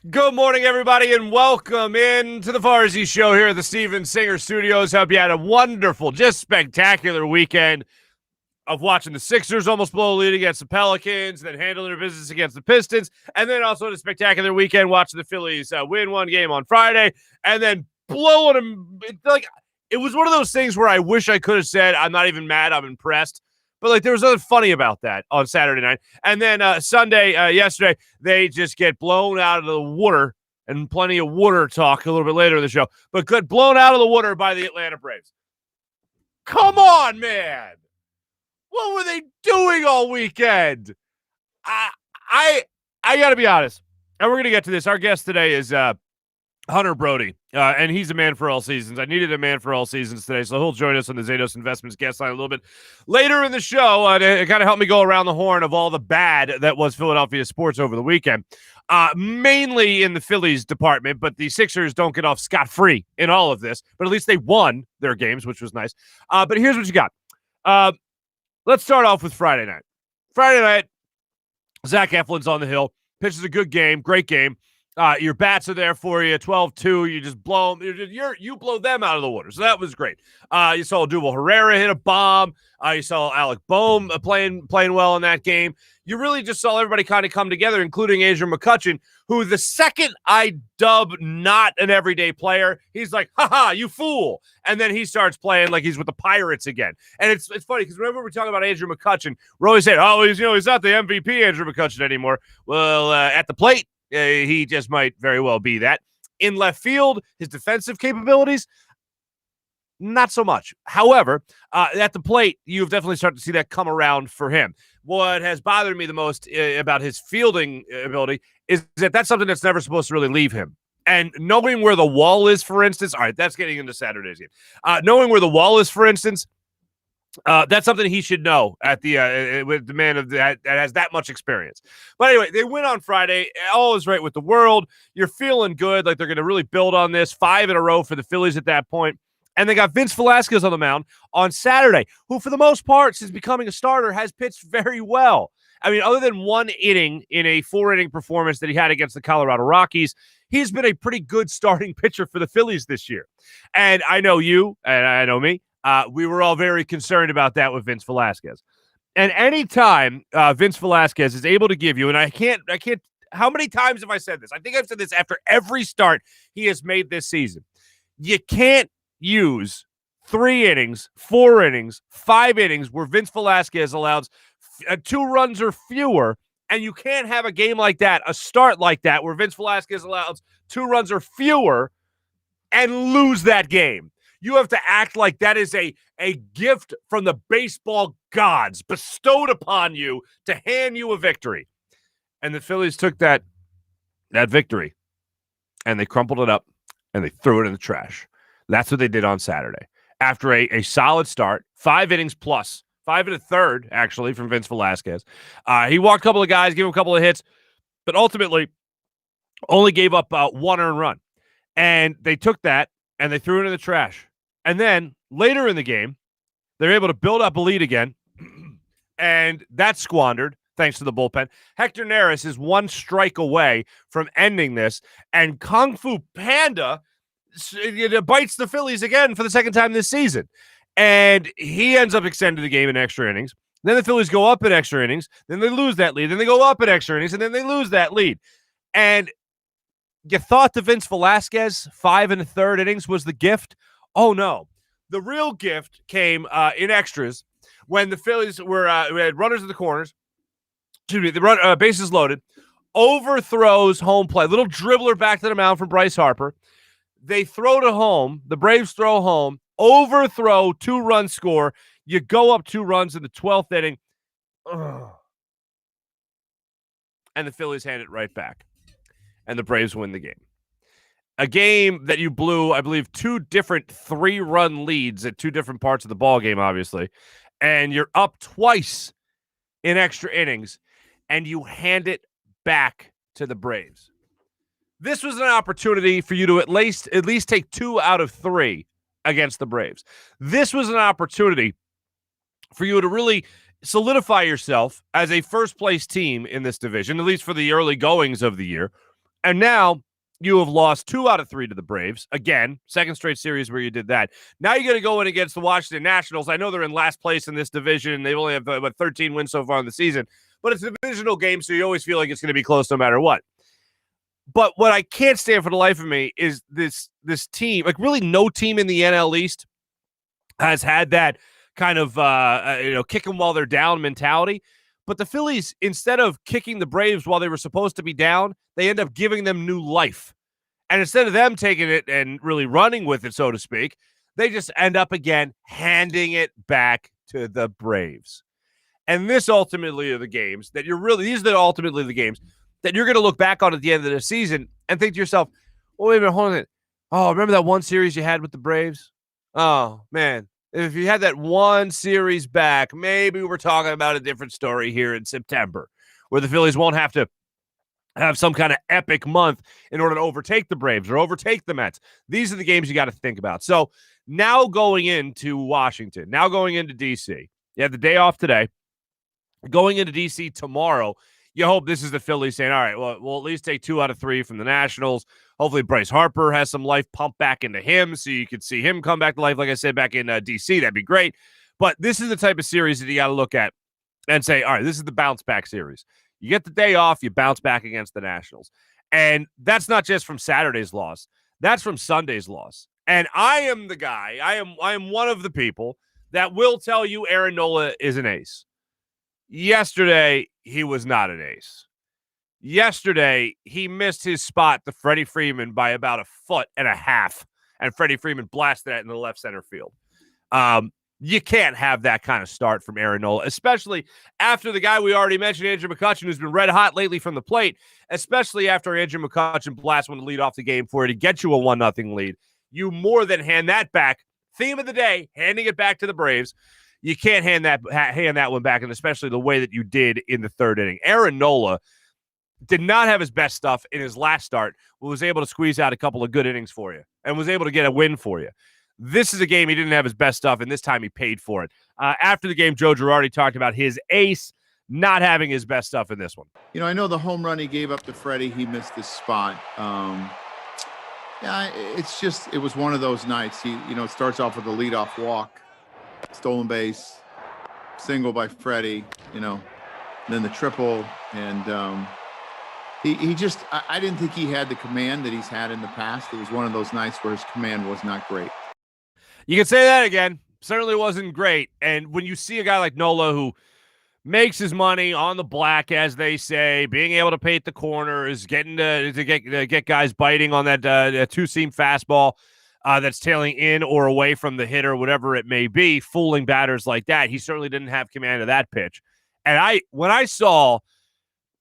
Good morning, everybody, and welcome in to the Farzy Show here at the Steven Singer Studios. Hope you had a wonderful, just spectacular weekend of watching the Sixers almost blow a lead against the Pelicans, then handling their business against the Pistons, and then also a spectacular weekend watching the Phillies win one game on Friday, and then blowing them. It was one of those things where I wish I could have said, I'm not even mad, I'm impressed. But there was nothing funny about that on Saturday night. And then Sunday, yesterday, they just get blown out of the water, and plenty of water talk a little bit later in the show. But good, blown out of the water by the Atlanta Braves. Come on, man. What were they doing all weekend? I got to be honest, and we're going to get to this. Our guest today is Hunter Brody, and he's a man for all seasons. I needed a man for all seasons today, so he'll join us on the Zatos Investments guest line a little bit later in the show to kind of help me go around the horn of all the bad that was Philadelphia sports over the weekend, mainly in the Phillies department, but the Sixers don't get off scot-free in all of this, but at least they won their games, which was nice. But here's what you got. Let's start off with Friday night. Friday night, Zach Eflin's on the hill, pitches a good game, great game. Your bats are there for you, 12-2. You just blow them. You blow them out of the water. So that was great. You saw Odubel Herrera hit a bomb. You saw Alec Boehm playing well in that game. You really just saw everybody kind of come together, including Adrian McCutchen, who the second I dub not an everyday player, he's like, ha, you fool. And then he starts playing like he's with the Pirates again. And it's funny because whenever we talk about Adrian McCutchen, we're always saying, he's not the MVP Andrew McCutchen anymore. Well, at the plate, he just might very well be that. In left field, his defensive capabilities, not so much. However, at the plate, you've definitely started to see that come around for him. What has bothered me the most about his fielding ability is that that's something that's never supposed to really leave him. And knowing where the wall is, for instance, all right, that's getting into Saturday's game. Knowing where the wall is, for instance, that's something he should know at the with the man of that has that much experience. But anyway, they win on Friday. All is right with the world. You're feeling good, like they're going to really build on this. 5 in a row for the Phillies at that point. And they got Vince Velasquez on the mound on Saturday, who for the most part, since becoming a starter, has pitched very well. I mean, other than one inning in a 4-inning performance that he had against the Colorado Rockies, he's been a pretty good starting pitcher for the Phillies this year. And I know you, and I know me, we were all very concerned about that with Vince Velasquez. And anytime Vince Velasquez is able to give you, and I can't, how many times have I said this? I think I've said this after every start he has made this season. You can't use 3 innings, 4 innings, 5 innings where Vince Velasquez allows 2 runs or fewer, and you can't have a game like that, a start like that, where Vince Velasquez allows 2 runs or fewer and lose that game. You have to act like that is a gift from the baseball gods bestowed upon you to hand you a victory. And the Phillies took that victory, and they crumpled it up, and they threw it in the trash. That's what they did on Saturday. After a solid start, 5 innings plus, 5 1/3, actually, from Vince Velasquez. He walked a couple of guys, gave him a couple of hits, but ultimately only gave up 1 earned run. And they took that, and they threw it in the trash. And then later in the game, they're able to build up a lead again, and that's squandered thanks to the bullpen. Hector Neris is 1 strike away from ending this, and Kung Fu Panda bites the Phillies again for the second time this season. And he ends up extending the game in extra innings. Then the Phillies go up in extra innings. Then they lose that lead. Then they go up in extra innings, and then they lose that lead. And you thought the Vince Velasquez 5 1/3 innings was the gift? Oh, no. The real gift came in extras when the Phillies we had runners in the corners. Excuse me, the bases loaded. Overthrows home play. Little dribbler back to the mound from Bryce Harper. They throw to home. The Braves throw home. Overthrow, 2-run score. You go up 2 runs in the 12th inning. Ugh. And the Phillies hand it right back. And the Braves win the game. A game that you blew, I believe, 2 different 3-run leads at 2 different parts of the ball game, obviously. And you're up twice in extra innings, and you hand it back to the Braves. This was an opportunity for you to at least take 2 out of 3 against the Braves. This was an opportunity for you to really solidify yourself as a first-place team in this division, at least for the early goings of the year. And now you have lost 2 out of 3 to the Braves. Again, second straight series where you did that. Now you're going to go in against the Washington Nationals. I know they're in last place in this division. They only have 13 wins so far in the season. But it's a divisional game, so you always feel like it's going to be close no matter what. But what I can't stand for the life of me is this team. Like, really no team in the NL East has had that kind of kick them while they're down mentality. But the Phillies, instead of kicking the Braves while they were supposed to be down, they end up giving them new life. And instead of them taking it and really running with it, so to speak, they just end up again handing it back to the Braves. And this ultimately are the games that these are ultimately the games that you're going to look back on at the end of the season and think to yourself, well, wait a minute, hold on a minute. Oh, remember that one series you had with the Braves? Oh, man. If you had that one series back, maybe we're talking about a different story here in September, where the Phillies won't have to have some kind of epic month in order to overtake the Braves or overtake the Mets. These are the games you got to think about. So now going into Washington, now going into D.C., you had the day off today. Going into D.C. tomorrow, you hope this is the Phillies saying, all right, well, we'll at least take 2 out of 3 from the Nationals. Hopefully Bryce Harper has some life pumped back into him so you could see him come back to life, like I said, back in D.C. That'd be great. But this is the type of series that you got to look at and say, all right, this is the bounce-back series. You get the day off, you bounce back against the Nationals. And that's not just from Saturday's loss. That's from Sunday's loss. And I am the guy, I am one of the people that will tell you Aaron Nola is an ace. Yesterday, he was not an ace. Yesterday, he missed his spot to Freddie Freeman by about 1.5 feet, and Freddie Freeman blasted it in the left center field. You can't have that kind of start from Aaron Nola, especially after the guy we already mentioned, Andrew McCutchen, who's been red hot lately from the plate, especially after Andrew McCutchen blasts one to lead off the game for you to get you a 1-0 lead. You more than hand that back. Theme of the day, handing it back to the Braves. You can't hand that one back, and especially the way that you did in the third inning. Aaron Nola did not have his best stuff in his last start, but was able to squeeze out a couple of good innings for you and was able to get a win for you. This is a game he didn't have his best stuff, and this time he paid for it. After the game, Joe Girardi talked about his ace not having his best stuff in this one. You know, I know the home run he gave up to Freddie, he missed this spot. It was one of those nights. It starts off with a leadoff walk, stolen base, single by Freddie, and then the triple. And I didn't think he had the command that he's had in the past. It was one of those nights where his command was not great. You can say that again. Certainly wasn't great. And when you see a guy like Nola who makes his money on the black, as they say, being able to paint the corners, getting to get guys biting on that two-seam fastball that's tailing in or away from the hitter, whatever it may be, fooling batters like that, he certainly didn't have command of that pitch. And when I saw,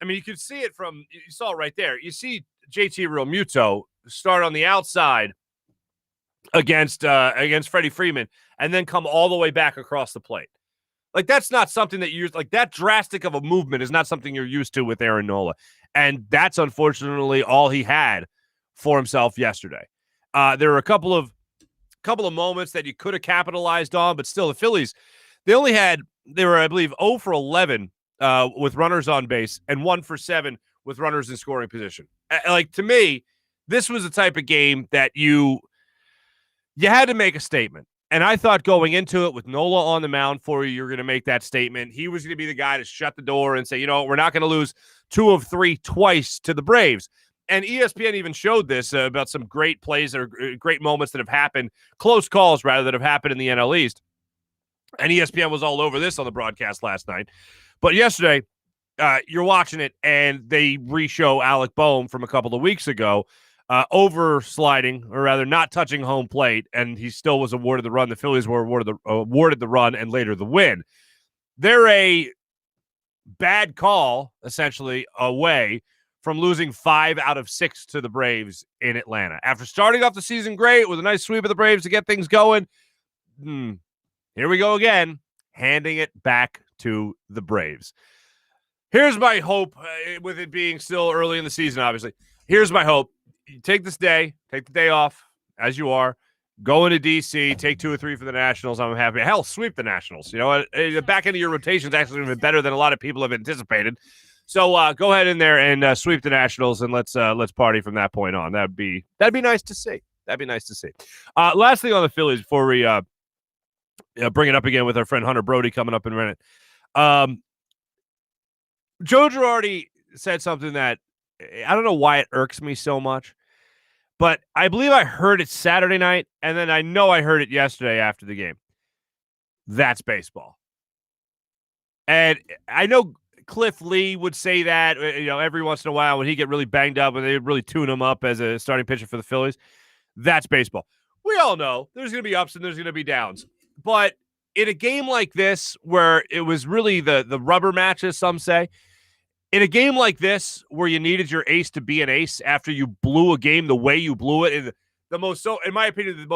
you could see it you saw it right there. You see JT Realmuto start on the outside against Freddie Freeman and then come all the way back across the plate. Like, that's not something that that drastic of a movement is not something you're used to with Aaron Nola. And that's unfortunately all he had for himself yesterday. There were a couple of moments that you could have capitalized on, but still the Phillies, they were, I believe, 0 for 11 with runners on base and 1 for 7 with runners in scoring position. To me, this was the type of game that you had to make a statement. And I thought going into it with Nola on the mound for you, you're going to make that statement. He was going to be the guy to shut the door and say, we're not going to lose 2 of 3 twice to the Braves. And ESPN even showed this about some great plays or great moments that have happened, close calls rather, that have happened in the NL East. And ESPN was all over this on the broadcast last night. But yesterday, you're watching it, and they re-show Alec Boehm from a couple of weeks ago, oversliding, or rather not touching home plate, and he still was awarded the run. The Phillies were awarded the run and later the win. They're a bad call, essentially, away from losing 5 out of 6 to the Braves in Atlanta. After starting off the season great with a nice sweep of the Braves to get things going, here we go again, handing it back to the Braves. Here's my hope, with it being still early in the season, obviously. Here's my hope. You take the day off, as you are, go into D.C., take 2 or 3 for the Nationals. I'm happy. Hell, sweep the Nationals. The back end of your rotation is actually going to be better than a lot of people have anticipated. So go ahead in there and sweep the Nationals, and let's party from that point on. That'd be nice to see. That'd be nice to see. Last thing on the Phillies before we bring it up again with our friend Hunter Brody coming up in a minute. Joe Girardi said something that I don't know why it irks me so much, but I believe I heard it Saturday night, and then I know I heard it yesterday after the game. That's baseball. And I know Cliff Lee would say that, every once in a while when he get really banged up and they really tune him up as a starting pitcher for the Phillies. That's baseball. We all know there's going to be ups and there's going to be downs. But in a game like this, where it was really the rubber match, as some say, in a game like this, where you needed your ace to be an ace after you blew a game the way you blew it, in my opinion,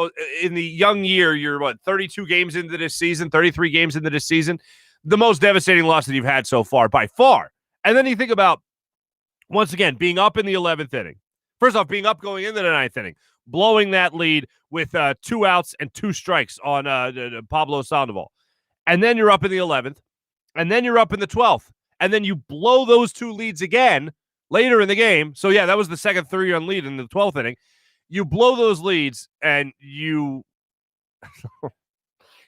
in the young year, you're 32 games into this season, 33 games into this season, the most devastating loss that you've had so far, by far. And then you think about, once again, being up in the 11th inning. First off, being up going into the 9th inning, blowing that lead with 2 outs and 2 strikes on Pablo Sandoval. And then you're up in the 11th, and then you're up in the 12th, and then you blow those 2 leads again later in the game. So, yeah, that was the second 3-run lead in the 12th inning. You blow those leads, and you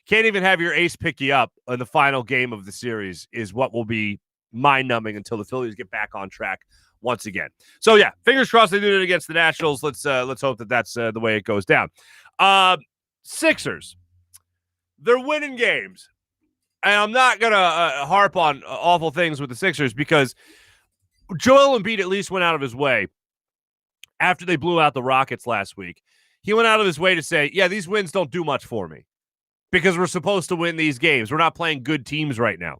can't even have your ace pick you up in the final game of the series is what will be mind-numbing until the Phillies get back on track once again. So, yeah, fingers crossed they do it against the Nationals. Let's hope that that's the way it goes down. Sixers, they're winning games. And I'm not going to harp on awful things with the Sixers because Joel Embiid at least went out of his way after they blew out the Rockets last week. He went out of his way to say, yeah, these wins don't do much for me because we're supposed to win these games. We're not playing good teams right now.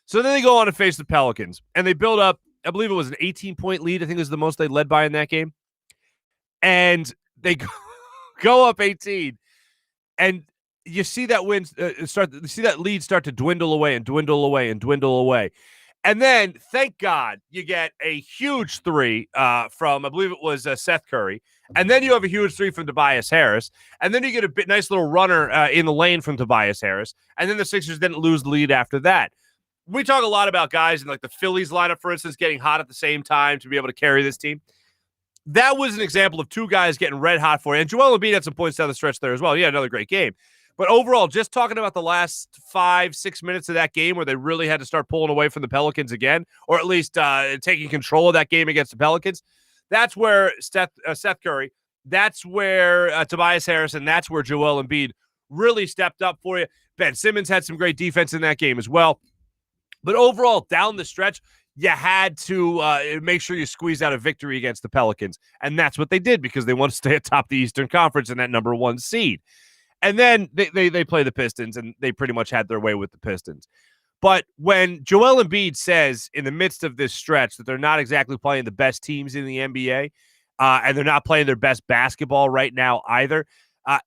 So then they go on to face the Pelicans, and they build up, I believe it was an 18-point lead. I think it was the most they led by in that game. And they go up 18, and you see that lead start to dwindle away and dwindle away and dwindle away. And then, thank God, you get a huge 3 from, I believe it was Seth Curry. And then you have a huge 3 from Tobias Harris. And then you get a nice little runner in the lane from Tobias Harris. And then the Sixers didn't lose the lead after that. We talk a lot about guys in like the Phillies lineup, for instance, getting hot at the same time to be able to carry this team. That was an example of 2 guys getting red hot for you. And Joel Embiid had some points down the stretch there as well. Yeah, another great game. But overall, just talking about the last 5-6 minutes of that game where they really had to start pulling away from the Pelicans again, or at least taking control of that game against the Pelicans, that's where Seth Curry, that's where Tobias Harris, and that's where Joel Embiid really stepped up for you. Ben Simmons had some great defense in that game as well. But overall, down the stretch, you had to make sure you squeeze out a victory against the Pelicans. And that's what they did because they want to stay atop the Eastern Conference in that number 1 seed. And then they play the Pistons, and they pretty much had their way with the Pistons. But when Joel Embiid says in the midst of this stretch that they're not exactly playing the best teams in the NBA, and they're not playing their best basketball right now either,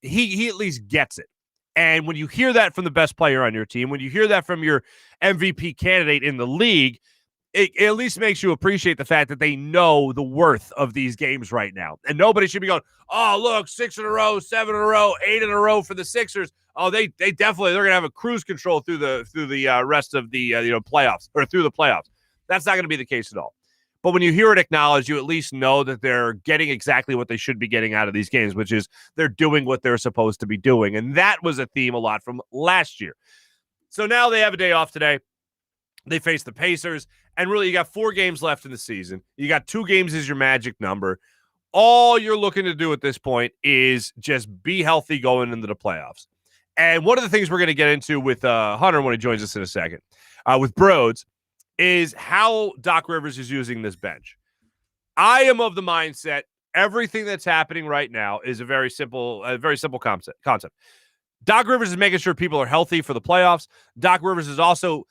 he at least gets it. And when you hear that from the best player on your team, when you hear that from your MVP candidate in the league, it at least makes you appreciate the fact that they know the worth of these games right now. And nobody should be going, oh, look, 6 in a row, 7 in a row, 8 in a row for the Sixers. Oh, they definitely, they're going to have a cruise control through the rest of the playoffs, or through the playoffs. That's not going to be the case at all. But when you hear it acknowledged, you at least know that they're getting exactly what they should be getting out of these games, which is they're doing what they're supposed to be doing. And that was a theme a lot from last year. So now they have a day off today. They face the Pacers, and really you got 4 games left in the season. You got 2 games as your magic number. All you're looking to do at this point is just be healthy going into the playoffs. And one of the things we're going to get into with Hunter when he joins us in a second, with BRODES, is how Doc Rivers is using this bench. I am of the mindset everything that's happening right now is a very simple concept. Doc Rivers is making sure people are healthy for the playoffs. Doc Rivers is also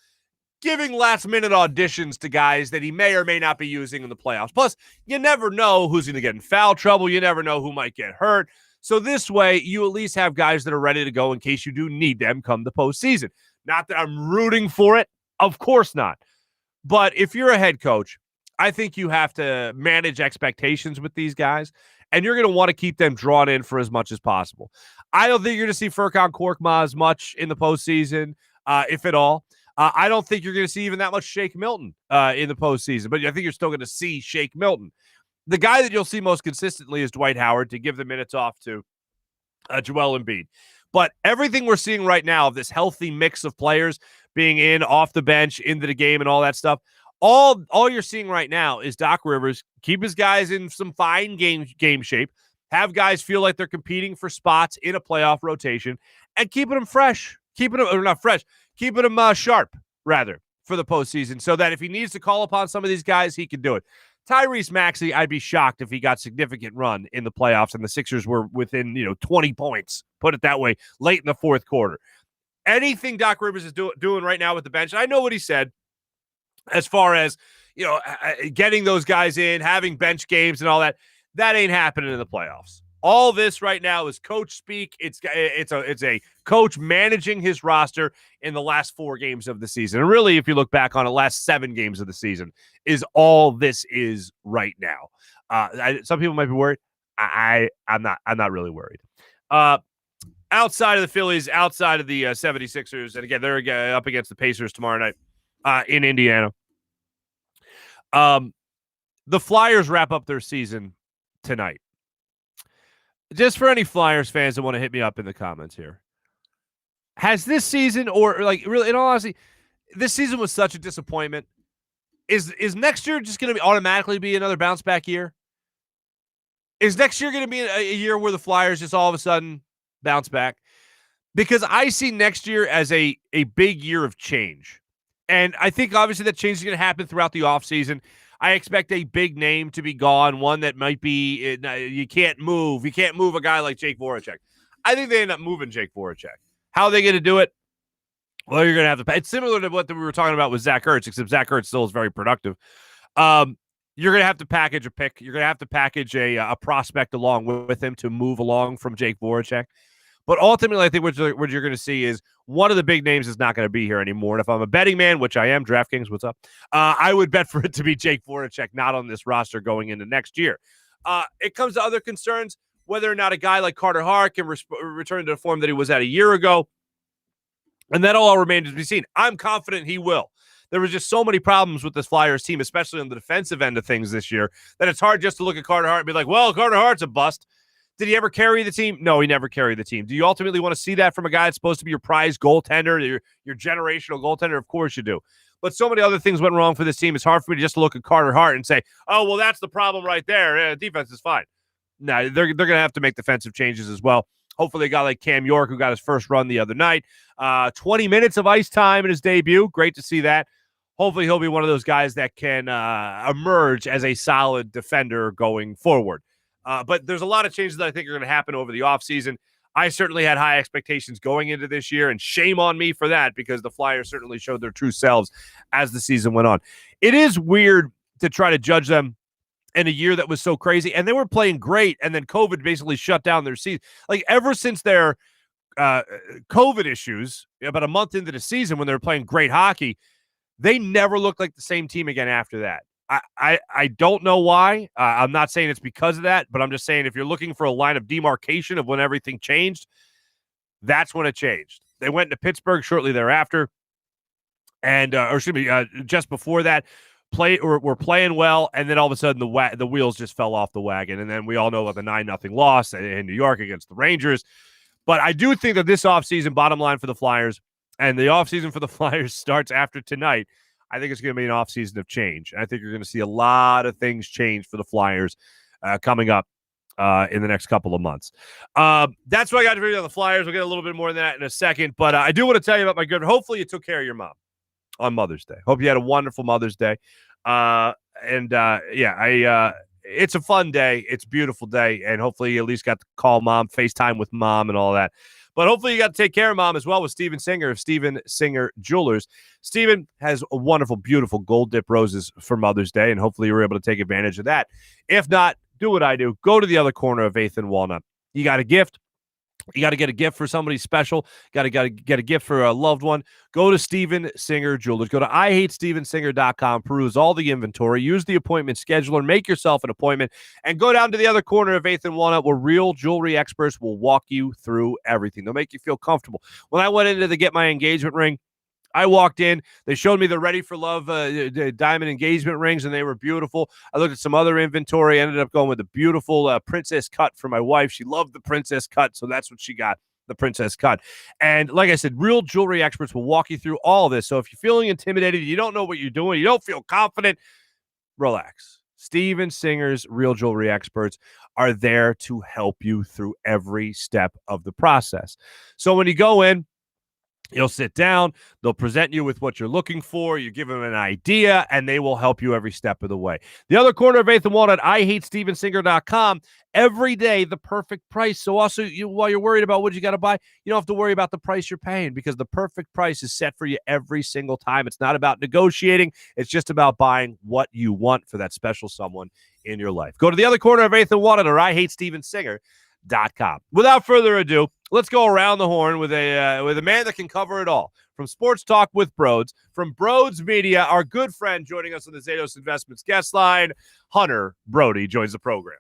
giving last-minute auditions to guys that he may or may not be using in the playoffs. Plus, you never know who's going to get in foul trouble. You never know who might get hurt. So this way, you at least have guys that are ready to go in case you do need them come the postseason. Not that I'm rooting for it. Of course not. But if you're a head coach, I think you have to manage expectations with these guys, and you're going to want to keep them drawn in for as much as possible. I don't think you're going to see Furkan Korkmaz much in the postseason, if at all. I don't think you're going to see even that much Shake Milton in the postseason, but I think you're still going to see Shake Milton. The guy that you'll see most consistently is Dwight Howard to give the minutes off to Joel Embiid. But everything we're seeing right now of this healthy mix of players being in, off the bench, into the game, and all that stuff, all you're seeing right now is Doc Rivers keep his guys in some fine game shape, have guys feel like they're competing for spots in a playoff rotation, and keeping them fresh, keeping them sharp, rather, for the postseason, so that if he needs to call upon some of these guys, he can do it. Tyrese Maxey, I'd be shocked if he got significant run in the playoffs and the Sixers were within 20 points, put it that way, late in the fourth quarter. Anything Doc Rivers is doing right now with the bench, I know what he said as far as getting those guys in, having bench games and all that. That ain't happening in the playoffs. All this right now is coach speak. It's a coach managing his roster in the last 4 games of the season. And really, if you look back on the last 7 games of the season, is all this is right now. Some people might be worried. I'm not really worried. Outside of the Phillies, outside of the 76ers, and again, they're up against the Pacers tomorrow night in Indiana. The Flyers wrap up their season tonight. Just for any Flyers fans that want to hit me up in the comments here, has this season, or like really, in all honesty, this season was such a disappointment. Is next year just going to automatically be another bounce back year? Is next year going to be a year where the Flyers just all of a sudden bounce back? Because I see next year as a big year of change. And I think obviously that change is going to happen throughout the offseason. I expect a big name to be gone, one that might be you can't move. You can't move a guy like Jake Voracek. I think they end up moving Jake Voracek. How are they going to do it? Well, you're going to have to – it's similar to what we were talking about with Zach Ertz, except Zach Ertz still is very productive. You're going to have to package a pick. You're going to have to package a prospect along with him to move along from Jake Voracek. But ultimately, I think what you're going to see is one of the big names is not going to be here anymore. And if I'm a betting man, which I am, DraftKings, what's up? I would bet for it to be Jake Voracek, not on this roster going into next year. It comes to other concerns, whether or not a guy like Carter Hart can return to the form that he was at a year ago. And that all remains to be seen. I'm confident he will. There was just so many problems with this Flyers team, especially on the defensive end of things this year, that it's hard just to look at Carter Hart and be like, well, Carter Hart's a bust. Did he ever carry the team? No, he never carried the team. Do you ultimately want to see that from a guy that's supposed to be your prize goaltender, your generational goaltender? Of course you do. But so many other things went wrong for this team. It's hard for me to just look at Carter Hart and say, oh, well, that's the problem right there. Defense is fine. No, they're going to have to make defensive changes as well. Hopefully a guy like Cam York, who got his first run the other night, 20 minutes of ice time in his debut. Great to see that. Hopefully he'll be one of those guys that can emerge as a solid defender going forward. But there's a lot of changes that I think are going to happen over the offseason. I certainly had high expectations going into this year, and shame on me for that because the Flyers certainly showed their true selves as the season went on. It is weird to try to judge them in a year that was so crazy, and they were playing great, and then COVID basically shut down their season. Like, ever since their COVID issues, about a month into the season when they were playing great hockey, they never looked like the same team again after that. I don't know why. I'm not saying it's because of that, but I'm just saying if you're looking for a line of demarcation of when everything changed, that's when it changed. They went into Pittsburgh shortly thereafter, and just before that, were playing well, and then all of a sudden the wheels just fell off the wagon, and then we all know about the 9-0 loss in New York against the Rangers. But I do think that this offseason, bottom line for the Flyers, and the offseason for the Flyers starts after tonight. I think it's going to be an offseason of change. I think you're going to see a lot of things change for the Flyers coming up in the next couple of months. That's what I got to read on the Flyers. We'll get a little bit more than that in a second. But I do want to tell you about my good. Hopefully you took care of your mom on Mother's Day. Hope you had a wonderful Mother's Day. It's a fun day. It's a beautiful day. And hopefully you at least got to call mom, FaceTime with mom and all that. But hopefully you got to take care of mom as well with Steven Singer of Steven Singer Jewelers. Steven has a wonderful, beautiful gold dip roses for Mother's Day, and hopefully you were able to take advantage of that. If not, do what I do. Go to the other corner of 8th and Walnut. You got a gift. You got to get a gift for somebody special. Got to get a gift for a loved one. Go to Steven Singer Jewelers. Go to IHateStevenSinger.com. Peruse all the inventory. Use the appointment scheduler. Make yourself an appointment. And go down to the other corner of 8th and Walnut where real jewelry experts will walk you through everything. They'll make you feel comfortable. When I went in to get my engagement ring, I walked in. They showed me the Ready for Love diamond engagement rings, and they were beautiful. I looked at some other inventory. Ended up going with the beautiful princess cut for my wife. She loved the princess cut, so that's what she got, the princess cut. And like I said, real jewelry experts will walk you through all of this. So if you're feeling intimidated, you don't know what you're doing, you don't feel confident, relax. Steven Singer's Real Jewelry Experts are there to help you through every step of the process. So when you go in, you'll sit down, they'll present you with what you're looking for, you give them an idea, and they will help you every step of the way. The other corner of Eighth and Walnut, IHateStevenSinger.com. Every day, the perfect price. So also, while you're worried about what you got to buy, you don't have to worry about the price you're paying because the perfect price is set for you every single time. It's not about negotiating. It's just about buying what you want for that special someone in your life. Go to the other corner of Eighth and Walnut or IHateStevenSinger.com. Without further ado, let's go around the horn with a man that can cover it all. From Sports Talk with Brodes, from BRODES Media, our good friend joining us on the Zatos Investments guest line, Hunter Brody joins the program.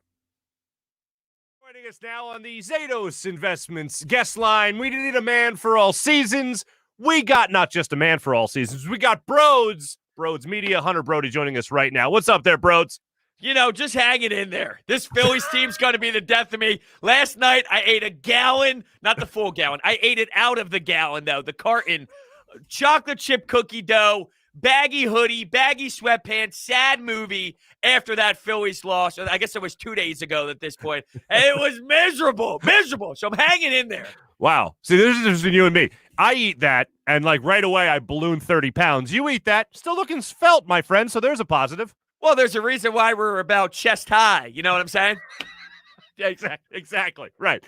Joining us now on the Zatos Investments guest line, we need a man for all seasons. We got not just a man for all seasons, we got BRODES Media, Hunter Brody joining us right now. What's up there, Brodes? You know, just hanging in there. This Phillies team's going to be the death of me. Last night, I ate a gallon, not the full gallon. I ate it out of the gallon, though, the carton. Chocolate chip cookie dough, baggy hoodie, baggy sweatpants, sad movie after that Phillies loss. I guess it was 2 days ago at this point. And it was miserable. So I'm hanging in there. Wow. See, there's a difference between you and me. I eat that, and like right away, I balloon 30 pounds. You eat that, still looking svelte, my friend, so there's a positive. Well, there's a reason why we're about chest high. You know what I'm saying? Yeah, exactly. Right.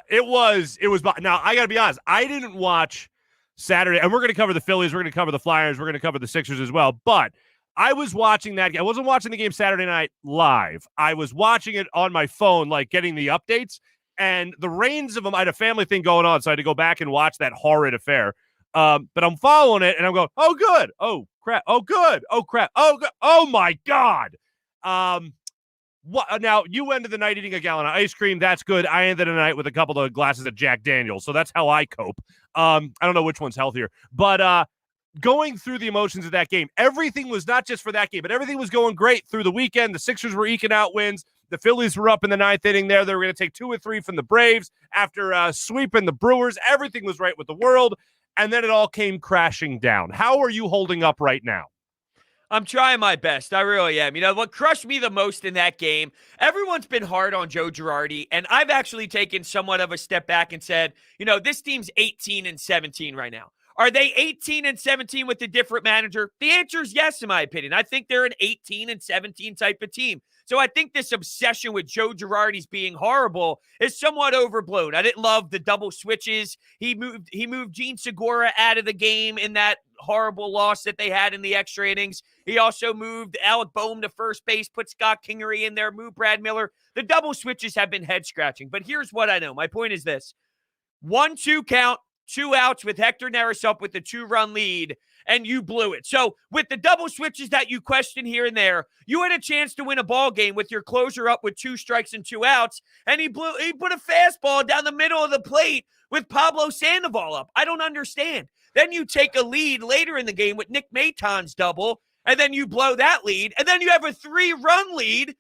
It was. Now, I got to be honest. I didn't watch Saturday, and we're going to cover the Phillies. We're going to cover the Flyers. We're going to cover the Sixers as well. But I was watching that. I wasn't watching the game Saturday night live. I was watching it on my phone, like getting the updates. And the reins of them, I had a family thing going on, so I had to go back and watch that horrid affair. But I'm following it, and I'm going, oh, good. Oh, crap. Oh, good. Oh, crap. Oh, good. Oh, my God. What? Now, you ended the night eating a gallon of ice cream. That's good. I ended the night with a couple of glasses of Jack Daniels, so that's how I cope. I don't know which one's healthier. But going through the emotions of that game, everything was not just for that game, but everything was going great through the weekend. The Sixers were eking out wins. The Phillies were up in the ninth inning there. They were going to take 2 or 3 from the Braves after sweeping the Brewers. Everything was right with the world. And then it all came crashing down. How are you holding up right now? I'm trying my best. I really am. You know, what crushed me the most in that game, everyone's been hard on Joe Girardi, and I've actually taken somewhat of a step back and said, you know, this team's 18-17 right now. Are they 18-17 with a different manager? The answer is yes, in my opinion. I think they're an 18-17 type of team. So I think this obsession with Joe Girardi's being horrible is somewhat overblown. I didn't love the double switches. He moved Gene Segura out of the game in that horrible loss that they had in the extra innings. He also moved Alec Boehm to first base, put Scott Kingery in there, moved Brad Miller. The double switches have been head-scratching. But here's what I know. My point is this. 1-2 count, 2 outs with Hector Neris up with the 2-run lead, and you blew it. So with the double switches that you question here and there, you had a chance to win a ball game with your closer up with 2 strikes and 2 outs, and he put a fastball down the middle of the plate with Pablo Sandoval up. I don't understand. Then you take a lead later in the game with Nick Maton's double, and then you blow that lead, and then you have a 3-run lead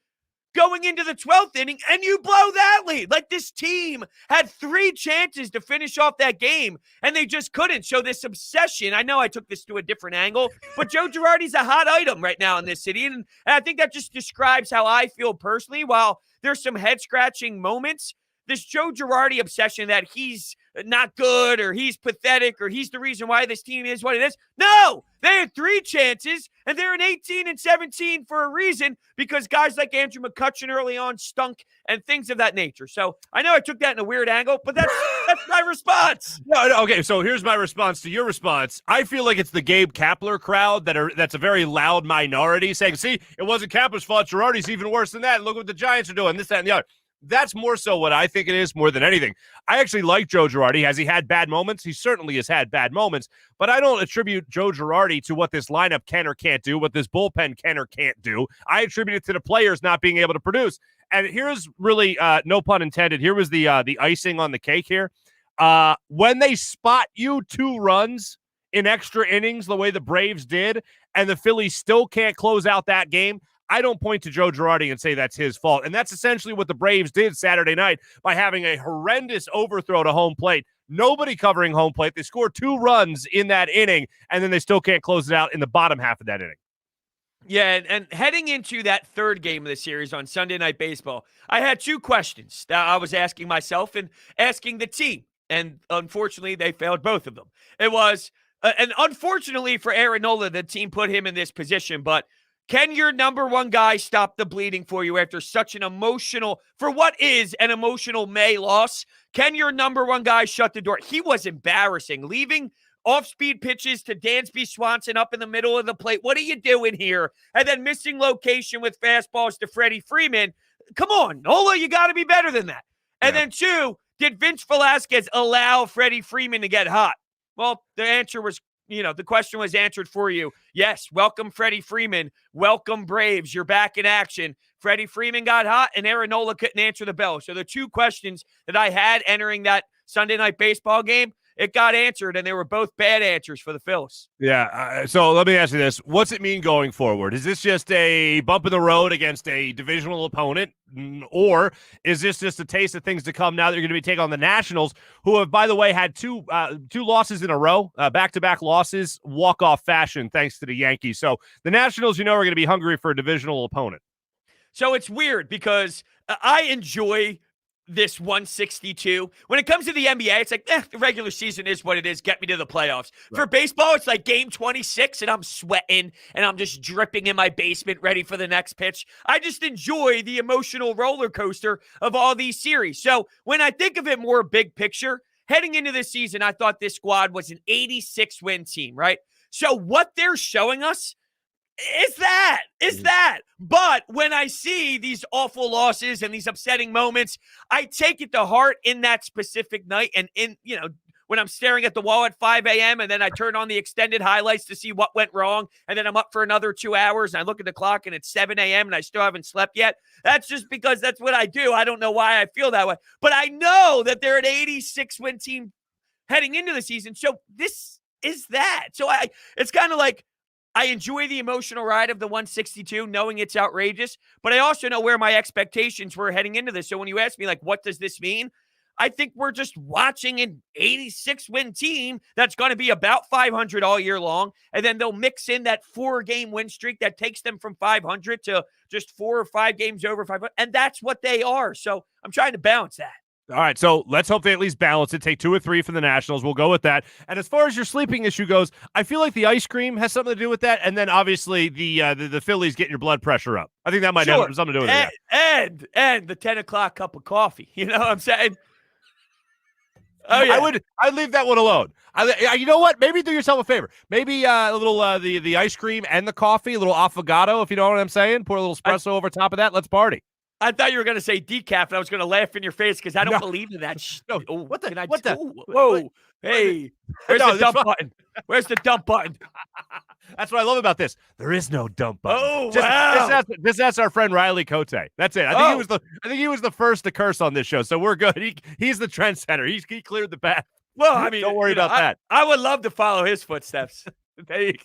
going into the 12th inning, and you blow that lead. Like, this team had 3 chances to finish off that game, and they just couldn't. So this obsession, I know I took this to a different angle, but Joe Girardi's a hot item right now in this city, and I think that just describes how I feel personally. While there's some head-scratching moments, this Joe Girardi obsession that he's not good or he's pathetic or he's the reason why this team is what it is. No, they had 3 chances and they're an 18-17 for a reason because guys like Andrew McCutchen early on stunk and things of that nature. So I know I took that in a weird angle, but that's my response. No, okay, so here's my response to your response. I feel like it's the Gabe Kapler crowd that's a very loud minority saying, see, it wasn't Kapler's fault. Girardi's even worse than that. Look what the Giants are doing, this, that, and the other. That's more so what I think it is more than anything. I actually like Joe Girardi. Has he had bad moments? He certainly has had bad moments, but I don't attribute Joe Girardi to what this lineup can or can't do, what this bullpen can or can't do. I attribute it to the players not being able to produce. And here's really, no pun intended, here was the icing on the cake here. When they spot you 2 runs in extra innings the way the Braves did, and the Phillies still can't close out that game, I don't point to Joe Girardi and say that's his fault. And that's essentially what the Braves did Saturday night by having a horrendous overthrow to home plate. Nobody covering home plate. They scored 2 runs in that inning, and then they still can't close it out in the bottom half of that inning. Yeah, and heading into that third game of the series on Sunday Night Baseball, I had 2 questions that I was asking myself and asking the team. And unfortunately, they failed both of them. It was, and unfortunately for Aaron Nola, the team put him in this position, but can your number one guy stop the bleeding for you after such an emotional, for what is an emotional May loss? Can your number one guy shut the door? He was embarrassing, leaving off-speed pitches to Dansby Swanson up in the middle of the plate. What are you doing here? And then missing location with fastballs to Freddie Freeman. Come on, Nola, you got to be better than that. And then 2, did Vince Velasquez allow Freddie Freeman to get hot? Well, the answer was, the question was answered for you. Yes, welcome Freddie Freeman. Welcome Braves. You're back in action. Freddie Freeman got hot, and Aaron Nola couldn't answer the bell. So the 2 questions that I had entering that Sunday Night Baseball game, it got answered, and they were both bad answers for the Phillies. Yeah, so let me ask you this. What's it mean going forward? Is this just a bump in the road against a divisional opponent, or is this just a taste of things to come now that you're going to be taking on the Nationals, who have, by the way, had two losses in a row, back-to-back losses, walk-off fashion, thanks to the Yankees. So the Nationals, are going to be hungry for a divisional opponent. So it's weird because I enjoy this 162. When it comes to the NBA, it's like, the regular season is what it is. Get me to the playoffs. Right. For baseball, it's like game 26, and I'm sweating, and I'm just dripping in my basement ready for the next pitch. I just enjoy the emotional roller coaster of all these series. So when I think of it more big picture, heading into this season, I thought this squad was an 86-win team, right? So what they're showing us is that. But when I see these awful losses and these upsetting moments, I take it to heart in that specific night. And when I'm staring at the wall at 5 a.m. and then I turn on the extended highlights to see what went wrong. And then I'm up for another 2 hours and I look at the clock and it's 7 a.m. and I still haven't slept yet. That's just because that's what I do. I don't know why I feel that way, but I know that they're an 86-win team heading into the season. So this is that. So it's kind of like, I enjoy the emotional ride of the 162, knowing it's outrageous, but I also know where my expectations were heading into this. So when you ask me, what does this mean? I think we're just watching an 86-win team that's going to be about 500 all year long, and then they'll mix in that 4-game win streak that takes them from 500 to just 4 or 5 games over 500, and that's what they are. So I'm trying to balance that. All right, so let's hope they at least balance it. Take 2 or 3 for the Nationals. We'll go with that. And as far as your sleeping issue goes, I feel like the ice cream has something to do with that, and then obviously the Phillies getting your blood pressure up. I think that might have something to do with it. And the 10 o'clock cup of coffee. You know what I'm saying? Oh yeah, I'd leave that one alone. You know what? Maybe do yourself a favor. Maybe a little the ice cream and the coffee, a little affogato, if you know what I'm saying. Pour a little espresso over top of that. Let's party. I thought you were going to say decaf, and I was going to laugh in your face because I don't believe in that. No, what the? Whoa. Hey, where's the dump button? Where's the dump button? That's what I love about this. There is no dump button. Oh, wow. Just ask our friend Riley Cote. That's it. I think he was the first to curse on this show, so we're good. He's the trendsetter. He cleared the path. Well, I mean, don't worry about that. I would love to follow his footsteps. There you go.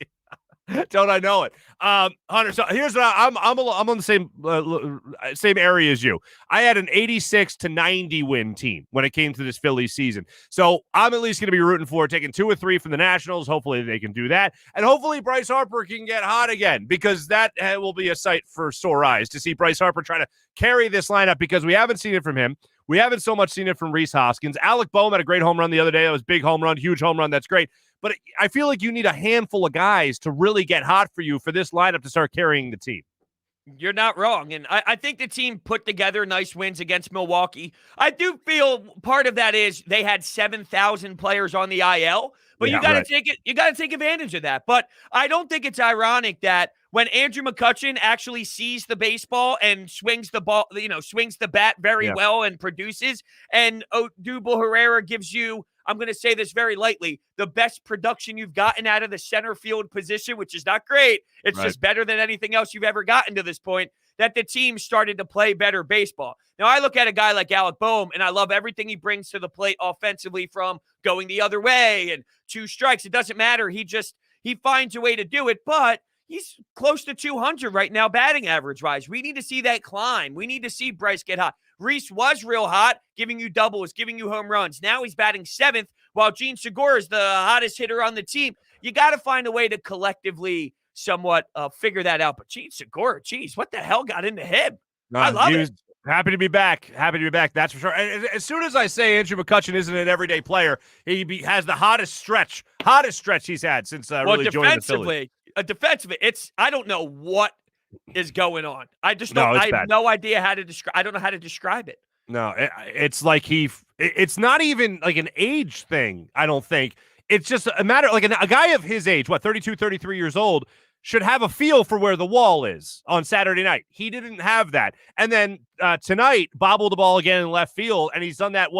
Don't I know it, Hunter? So here's what I'm on the same area as you. I had an 86-90 win team when it came to this Phillies season, so I'm at least going to be rooting for taking 2 or 3 from the Nationals. Hopefully they can do that, and hopefully Bryce Harper can get hot again, because that will be a sight for sore eyes to see Bryce Harper try to carry this lineup, because we haven't seen it from him. We haven't so much seen it from Rhys Hoskins. Alec Boehm had a great home run the other day. That was a big home run, huge home run. That's great. But I feel like you need a handful of guys to really get hot for you for this lineup to start carrying the team. You're not wrong. And I think the team put together nice wins against Milwaukee. I do feel part of that is they had 7,000 players on the IL, but you got to take it. You got to take advantage of that. But I don't think it's ironic that when Andrew McCutchen actually sees the baseball and swings the ball, swings the bat very well and produces, and Odubel Herrera gives you I'm going to say this very lightly, the best production you've gotten out of the center field position, which is not great. It's just better than anything else you've ever gotten to this point, that the team started to play better baseball. Now, I look at a guy like Alec Boehm, and I love everything he brings to the plate offensively, from going the other way and 2 strikes. It doesn't matter. He finds a way to do it, but he's close to 200 right now batting average-wise. We need to see that climb. We need to see Bryce get hot. Reese was real hot, giving you doubles, giving you home runs. Now he's batting 7th, while Gene Segura is the hottest hitter on the team. You got to find a way to collectively somewhat figure that out. But Gene Segura, geez, what the hell got into him? I love it. Happy to be back. Happy to be back. That's for sure. And as soon as I say Andrew McCutchen isn't an everyday player, he has the hottest stretch he's had since really joining the Phillies. Defensively, I don't know what is going on. I have no idea how to describe. I don't know how to describe it. No, it's like it's not even like an age thing. I don't think it's just a matter like a guy of his age, 32, 33 years old, should have a feel for where the wall is on Saturday night. He didn't have that. And then tonight, bobbled the ball again in left field, and he's done that,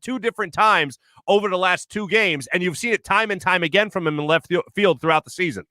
2 different times over the last 2 games, and you've seen it time and time again from him in left field throughout the season.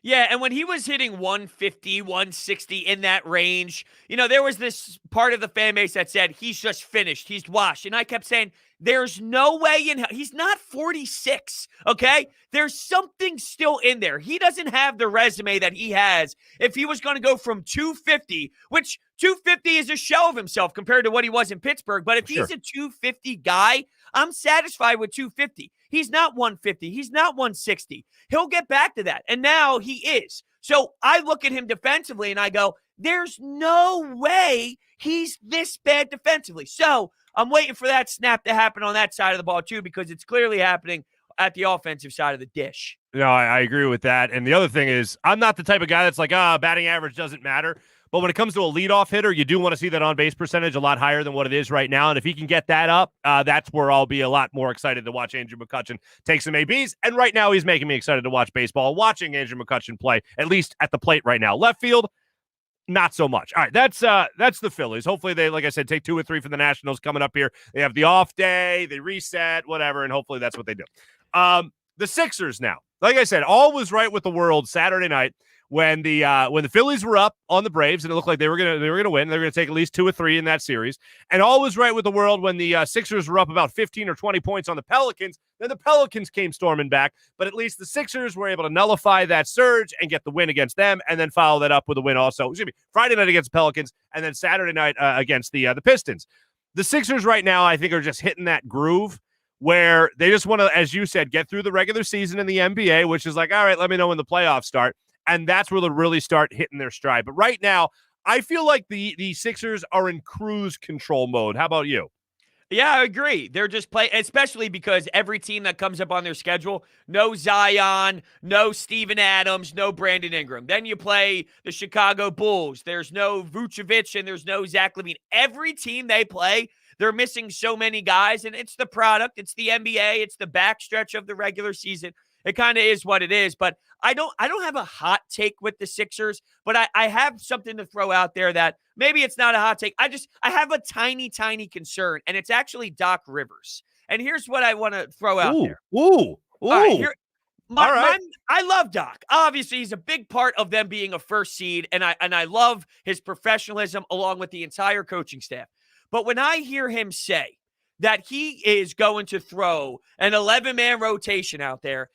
Yeah, and when he was hitting 150, 160 in that range, there was this part of the fan base that said, he's just finished, he's washed. And I kept saying, there's no way in hell. He's not 46, okay? There's something still in there. He doesn't have the resume that he has if he was going to go from 250, which 250 is a shell of himself compared to what he was in Pittsburgh. But if he's a 250 guy, I'm satisfied with 250. He's not 150. He's not 160. He'll get back to that. And now he is. So I look at him defensively and I go, there's no way he's this bad defensively. So I'm waiting for that snap to happen on that side of the ball too, because it's clearly happening at the offensive side of the dish. No, I agree with that. And the other thing is, I'm not the type of guy that's like, batting average doesn't matter. But when it comes to a leadoff hitter, you do want to see that on-base percentage a lot higher than what it is right now. And if he can get that up, that's where I'll be a lot more excited to watch Andrew McCutchen take some ABs. And right now, he's making me excited to watch baseball. Watching Andrew McCutchen play, at least at the plate right now. Left field, not so much. All right, that's the Phillies. Hopefully they, like I said, take 2 or 3 for the Nationals coming up here. They have the off day, they reset, whatever, and hopefully that's what they do. The Sixers now. Like I said, all was right with the world Saturday night when the Phillies were up on the Braves, and it looked like they were gonna win. They were gonna take at least 2 or 3 in that series. And all was right with the world when the Sixers were up about 15 or 20 points on the Pelicans. Then the Pelicans came storming back, but at least the Sixers were able to nullify that surge and get the win against them, and then follow that up with a win also. Friday night against the Pelicans, and then Saturday night against the Pistons. The Sixers right now, I think, are just hitting that groove where they just want to, as you said, get through the regular season in the NBA, which is like, all right, let me know when the playoffs start. And that's where they'll really start hitting their stride. But right now, I feel like the Sixers are in cruise control mode. How about you? Yeah, I agree. They're just playing, especially because every team that comes up on their schedule, no Zion, no Steven Adams, no Brandon Ingram. Then you play the Chicago Bulls. There's no Vucevic and there's no Zach LaVine. Every team they play, they're missing so many guys, and it's the product. It's the NBA. It's the backstretch of the regular season. It kind of is what it is, but I don't have a hot take with the Sixers, but I have something to throw out there that maybe it's not a hot take. I have a tiny, tiny concern, and it's actually Doc Rivers. And here's what I want to throw out there. All right, I love Doc. Obviously, he's a big part of them being a first seed, and I love his professionalism along with the entire coaching staff. But when I hear him say that he is going to throw an 11-man rotation out there,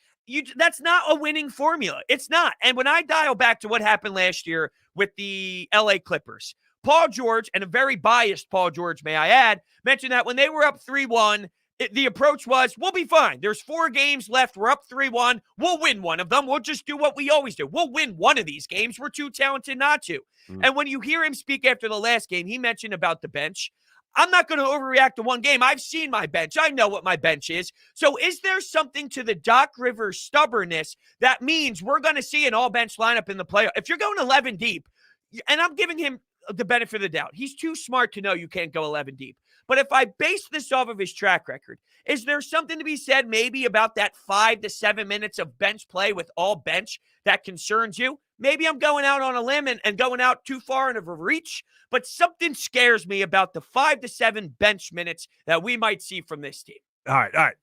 that's not a winning formula. It's not. And when I dial back to what happened last year with the LA Clippers, Paul George, and a very biased Paul George, may I add, mentioned that when they were up 3-1, the approach was, we'll be fine. There's 4 games left. We're up 3-1. We'll win one of them. We'll just do what we always do. We'll win one of these games. We're too talented not to. And when you hear him speak after the last game, he mentioned about the bench. I'm not going to overreact to one game. I've seen my bench. I know what my bench is. So is there something to the Doc Rivers stubbornness that means we're going to see an all-bench lineup in the playoff? If you're going 11 deep, and I'm giving him the benefit of the doubt, he's too smart to know you can't go 11 deep. But if I base this off of his track record, is there something to be said maybe about that 5 to 7 minutes of bench play with all bench that concerns you? Maybe I'm going out on a limb and going out too far in of a reach, but something scares me about the 5 to 7 bench minutes that we might see from this team. All right.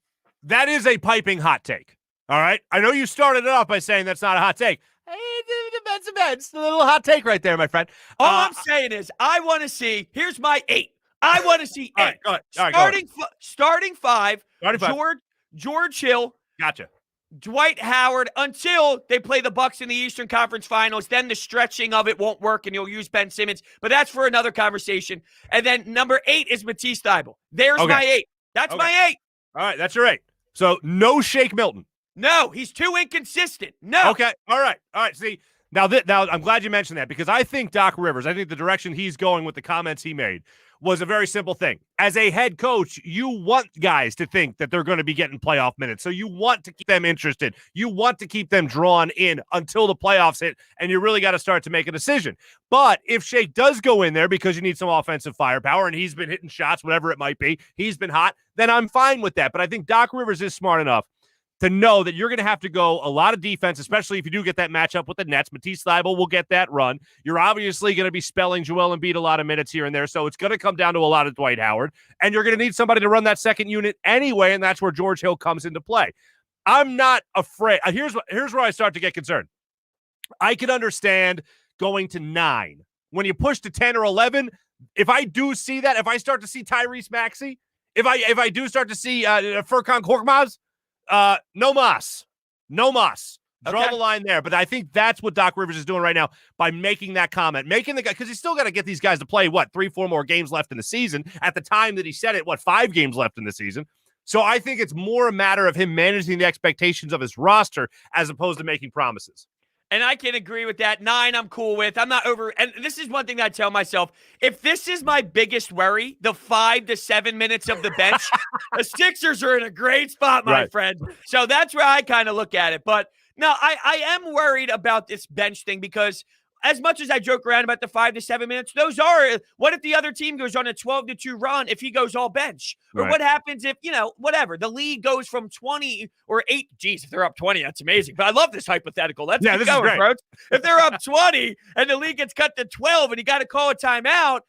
that is a piping hot take. All right? I know you started it off by saying that's not a hot take. Hey, it's a little hot take right there, my friend. All I'm saying is I want to see, here's my 8. I want to see 8. All right, Starting five, Starting five. George Hill. Gotcha. Dwight Howard until they play the Bucks in the Eastern Conference Finals. Then the stretching of it won't work, and you'll use Ben Simmons. But that's for another conversation. And then number 8 is Matisse Thybulle. There's my 8. That's my 8. All right, that's your 8. So no Shake Milton. No, he's too inconsistent. No. Okay. All right. See, now I'm glad you mentioned that because I think Doc Rivers, I think the direction he's going with the comments he made was a very simple thing. As a head coach, you want guys to think that they're going to be getting playoff minutes. So you want to keep them interested. You want to keep them drawn in until the playoffs hit, and you really got to start to make a decision. But if Shake does go in there because you need some offensive firepower and he's been hitting shots, whatever it might be, he's been hot, then I'm fine with that. But I think Doc Rivers is smart enough to know that you're going to have to go a lot of defense, especially if you do get that matchup with the Nets. Matisse Thybulle will get that run. You're obviously going to be spelling Joel Embiid a lot of minutes here and there, so it's going to come down to a lot of Dwight Howard, and you're going to need somebody to run that second unit anyway, and that's where George Hill comes into play. I'm not afraid. Here's where I start to get concerned. I can understand going to 9. When you push to 10 or 11, if I do see that, if I start to see Tyrese Maxey, if I do start to see Furkan Korkmaz, no mas. Draw the line there. But I think that's what Doc Rivers is doing right now by making that comment. Making the guy, because he's still got to get these guys to play, 3-4 more games left in the season. At the time that he said it, 5 games left in the season. So I think it's more a matter of him managing the expectations of his roster as opposed to making promises. And I can agree with that. 9, I'm cool with. I'm not over. And this is one thing that I tell myself. If this is my biggest worry, the 5 to 7 minutes of the bench, the Sixers are in a great spot, my friend. So that's where I kind of look at it. But no, I am worried about this bench thing because as much as I joke around about the 5 to 7 minutes, those are, what if the other team goes on a 12-2 run if he goes all bench? Or what happens if, whatever, the league goes from 20 or 8, geez, if they're up 20, that's amazing. But I love this hypothetical. Let's keep going, bro. If they're up 20 and the league gets cut to 12 and you got to call a timeout,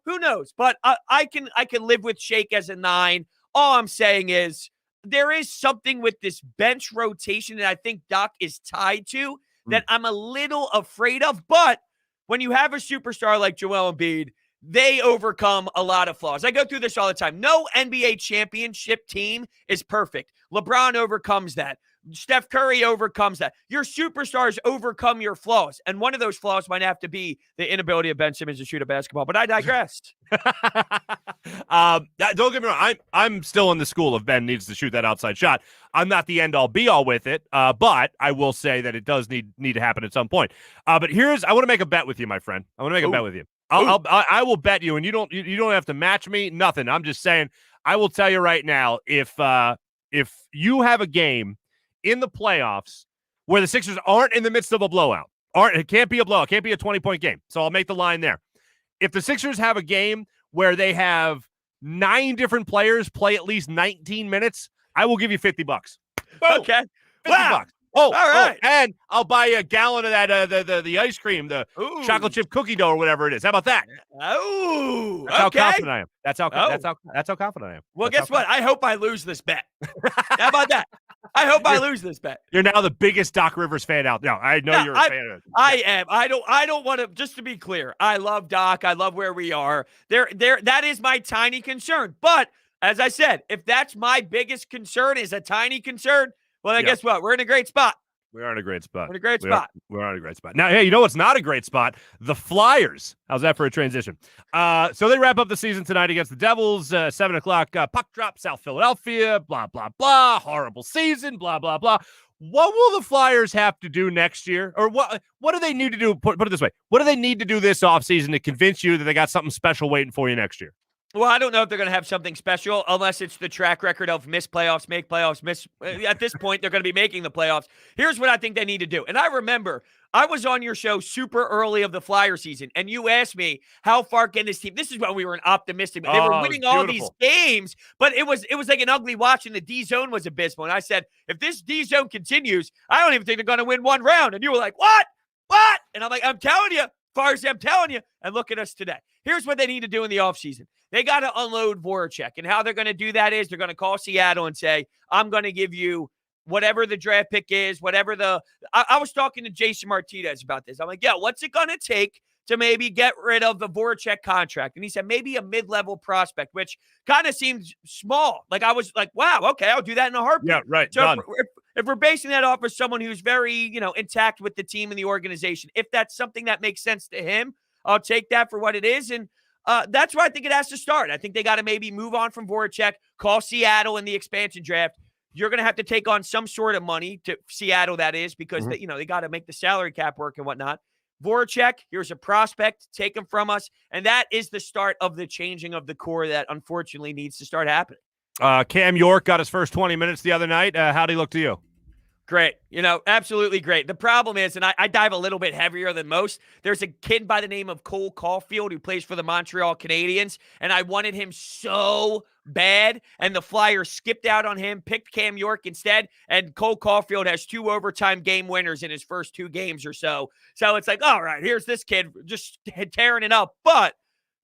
who knows? But I can live with Shake as a 9. All I'm saying is there is something with this bench rotation that I think Doc is tied to that I'm a little afraid of. But when you have a superstar like Joel Embiid, they overcome a lot of flaws. I go through this all the time. No NBA championship team is perfect. LeBron overcomes that. Steph Curry overcomes that. Your superstars overcome your flaws. And one of those flaws might have to be the inability of Ben Simmons to shoot a basketball. But I digress. Don't get me wrong. I'm still in the school of Ben needs to shoot that outside shot. I'm not the end-all, be-all with it, but I will say that it does need to happen at some point. But I want to make a bet with you, my friend. I want to make a bet with you. I will bet you, and you don't have to match me, nothing. I'm just saying, I will tell you right now, if you have a game in the playoffs where the Sixers aren't in the midst of a blowout, it can't be a blowout, it can't be a 20-point game. So I'll make the line there. If the Sixers have a game where they have 9 different players play at least 19 minutes, I will give you $50. Boom. Okay. $50. All right. And I'll buy you a gallon of that the ice cream, the chocolate chip cookie dough or whatever it is. How about that? Oh, that's how confident I am. That's how confident I am. Well, guess what? I hope I lose this bet. How about that? I hope I lose this bet. You're now the biggest Doc Rivers fan out there. No, I know you're a fan of it. I am. I don't want to, just to be clear, I love Doc. I love where we are. That is my tiny concern. But as I said, if that's my biggest concern is a tiny concern, well, then guess what? We're in a great spot. We are in a great spot. We're in a great spot. We're in a great spot. Now, hey, you know what's not a great spot? The Flyers. How's that for a transition? So they wrap up the season tonight against the Devils, 7 o'clock, puck drop, South Philadelphia, blah, blah, blah, horrible season, blah, blah, blah. What will the Flyers have to do next year? Or what do they need to do? Put it this way. What do they need to do this offseason to convince you that they got something special waiting for you next year? Well, I don't know if they're going to have something special unless it's the track record of miss playoffs, make playoffs, miss. At this point, they're going to be making the playoffs. Here's what I think they need to do. And I remember I was on your show super early of the Flyer season, and you asked me how far can this team. This is when we were optimistic. They were winning all these games, but it was like an ugly watch, and the D zone was abysmal. And I said, if this D zone continues, I don't even think they're going to win one round. And you were like, what? And I'm like, I'm telling you, Farzy, I'm telling you. And look at us today. Here's what they need to do in the offseason. They got to unload Voracek. And how they're going to do that is they're going to call Seattle and say, I'm going to give you whatever the draft pick is, whatever I was talking to Jason Martinez about this. I'm like, yeah, what's it going to take to maybe get rid of the Voracek contract? And he said maybe a mid-level prospect, which kind of seems small. Like, I was like, wow, okay, I'll do that in a heartbeat. Yeah, right. So Done. if we're basing that off of someone who's very, intact with the team and the organization, if that's something that makes sense to him, I'll take that for what it is. And that's where I think it has to start. I think they got to maybe move on from Voracek, call Seattle in the expansion draft. You're going to have to take on some sort of money to Seattle, that is, because they got to make the salary cap work and whatnot. Voracek, here's a prospect, take him from us. And that is the start of the changing of the core that unfortunately needs to start happening. Cam York got his first 20 minutes the other night. How'd he look to you? Great. Absolutely great. The problem is, and I dive a little bit heavier than most, there's a kid by the name of Cole Caulfield who plays for the Montreal Canadiens, and I wanted him so bad, and the Flyers skipped out on him, picked Cam York instead, and Cole Caulfield has 2 overtime game winners in his first 2 games or so. So it's like, all right, here's this kid just tearing it up. But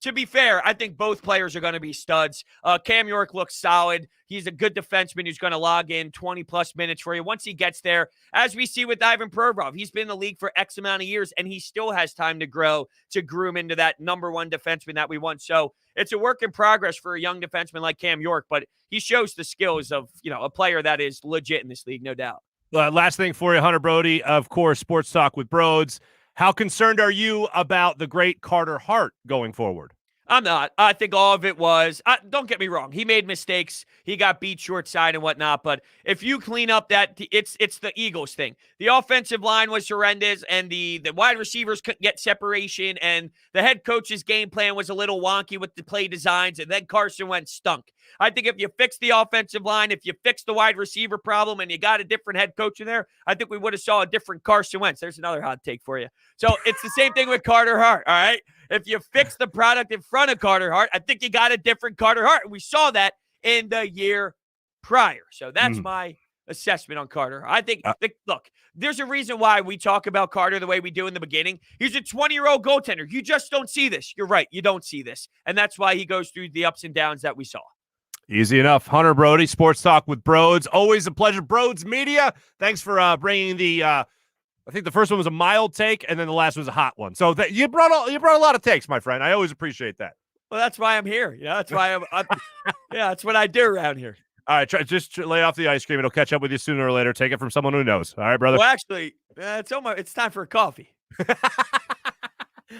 to be fair, I think both players are going to be studs. Cam York looks solid. He's a good defenseman who's going to log in 20-plus minutes for you once he gets there. As we see with Ivan Provorov, he's been in the league for X amount of years, and he still has time to grow to groom into that number 1 defenseman that we want. So it's a work in progress for a young defenseman like Cam York, but he shows the skills of a player that is legit in this league, no doubt. Last thing for you, Hunter Brody, of course, Sports Talk with Brodes. How concerned are you about the great Carter Hart going forward? I'm not. I think all of it was, don't get me wrong, he made mistakes. He got beat short side and whatnot. But if you clean up that, it's the Eagles thing. The offensive line was horrendous, and the wide receivers couldn't get separation, and the head coach's game plan was a little wonky with the play designs, and then Carson Wentz stunk. I think if you fix the offensive line, if you fix the wide receiver problem, and you got a different head coach in there, I think we would have saw a different Carson Wentz. There's another hot take for you. So it's the same thing with Carter Hart, all right? If you fix the product in front of Carter Hart, I think you got a different Carter Hart. We saw that in the year prior. So that's my assessment on Carter. I think, look, there's a reason why we talk about Carter the way we do in the beginning. He's a 20-year-old goaltender. You just don't see this. You're right. You don't see this. And that's why he goes through the ups and downs that we saw. Easy enough. Hunter Brody, Sports Talk with Brodes. Always a pleasure. Brodes Media, thanks for bringing the I think the first one was a mild take, and then the last was a hot one. So you brought a lot of takes, my friend. I always appreciate that. Well, that's why I'm here. Yeah, that's why that's what I do around here. All right, just lay off the ice cream. It'll catch up with you sooner or later. Take it from someone who knows. All right, brother. Well, actually, it's time for a coffee.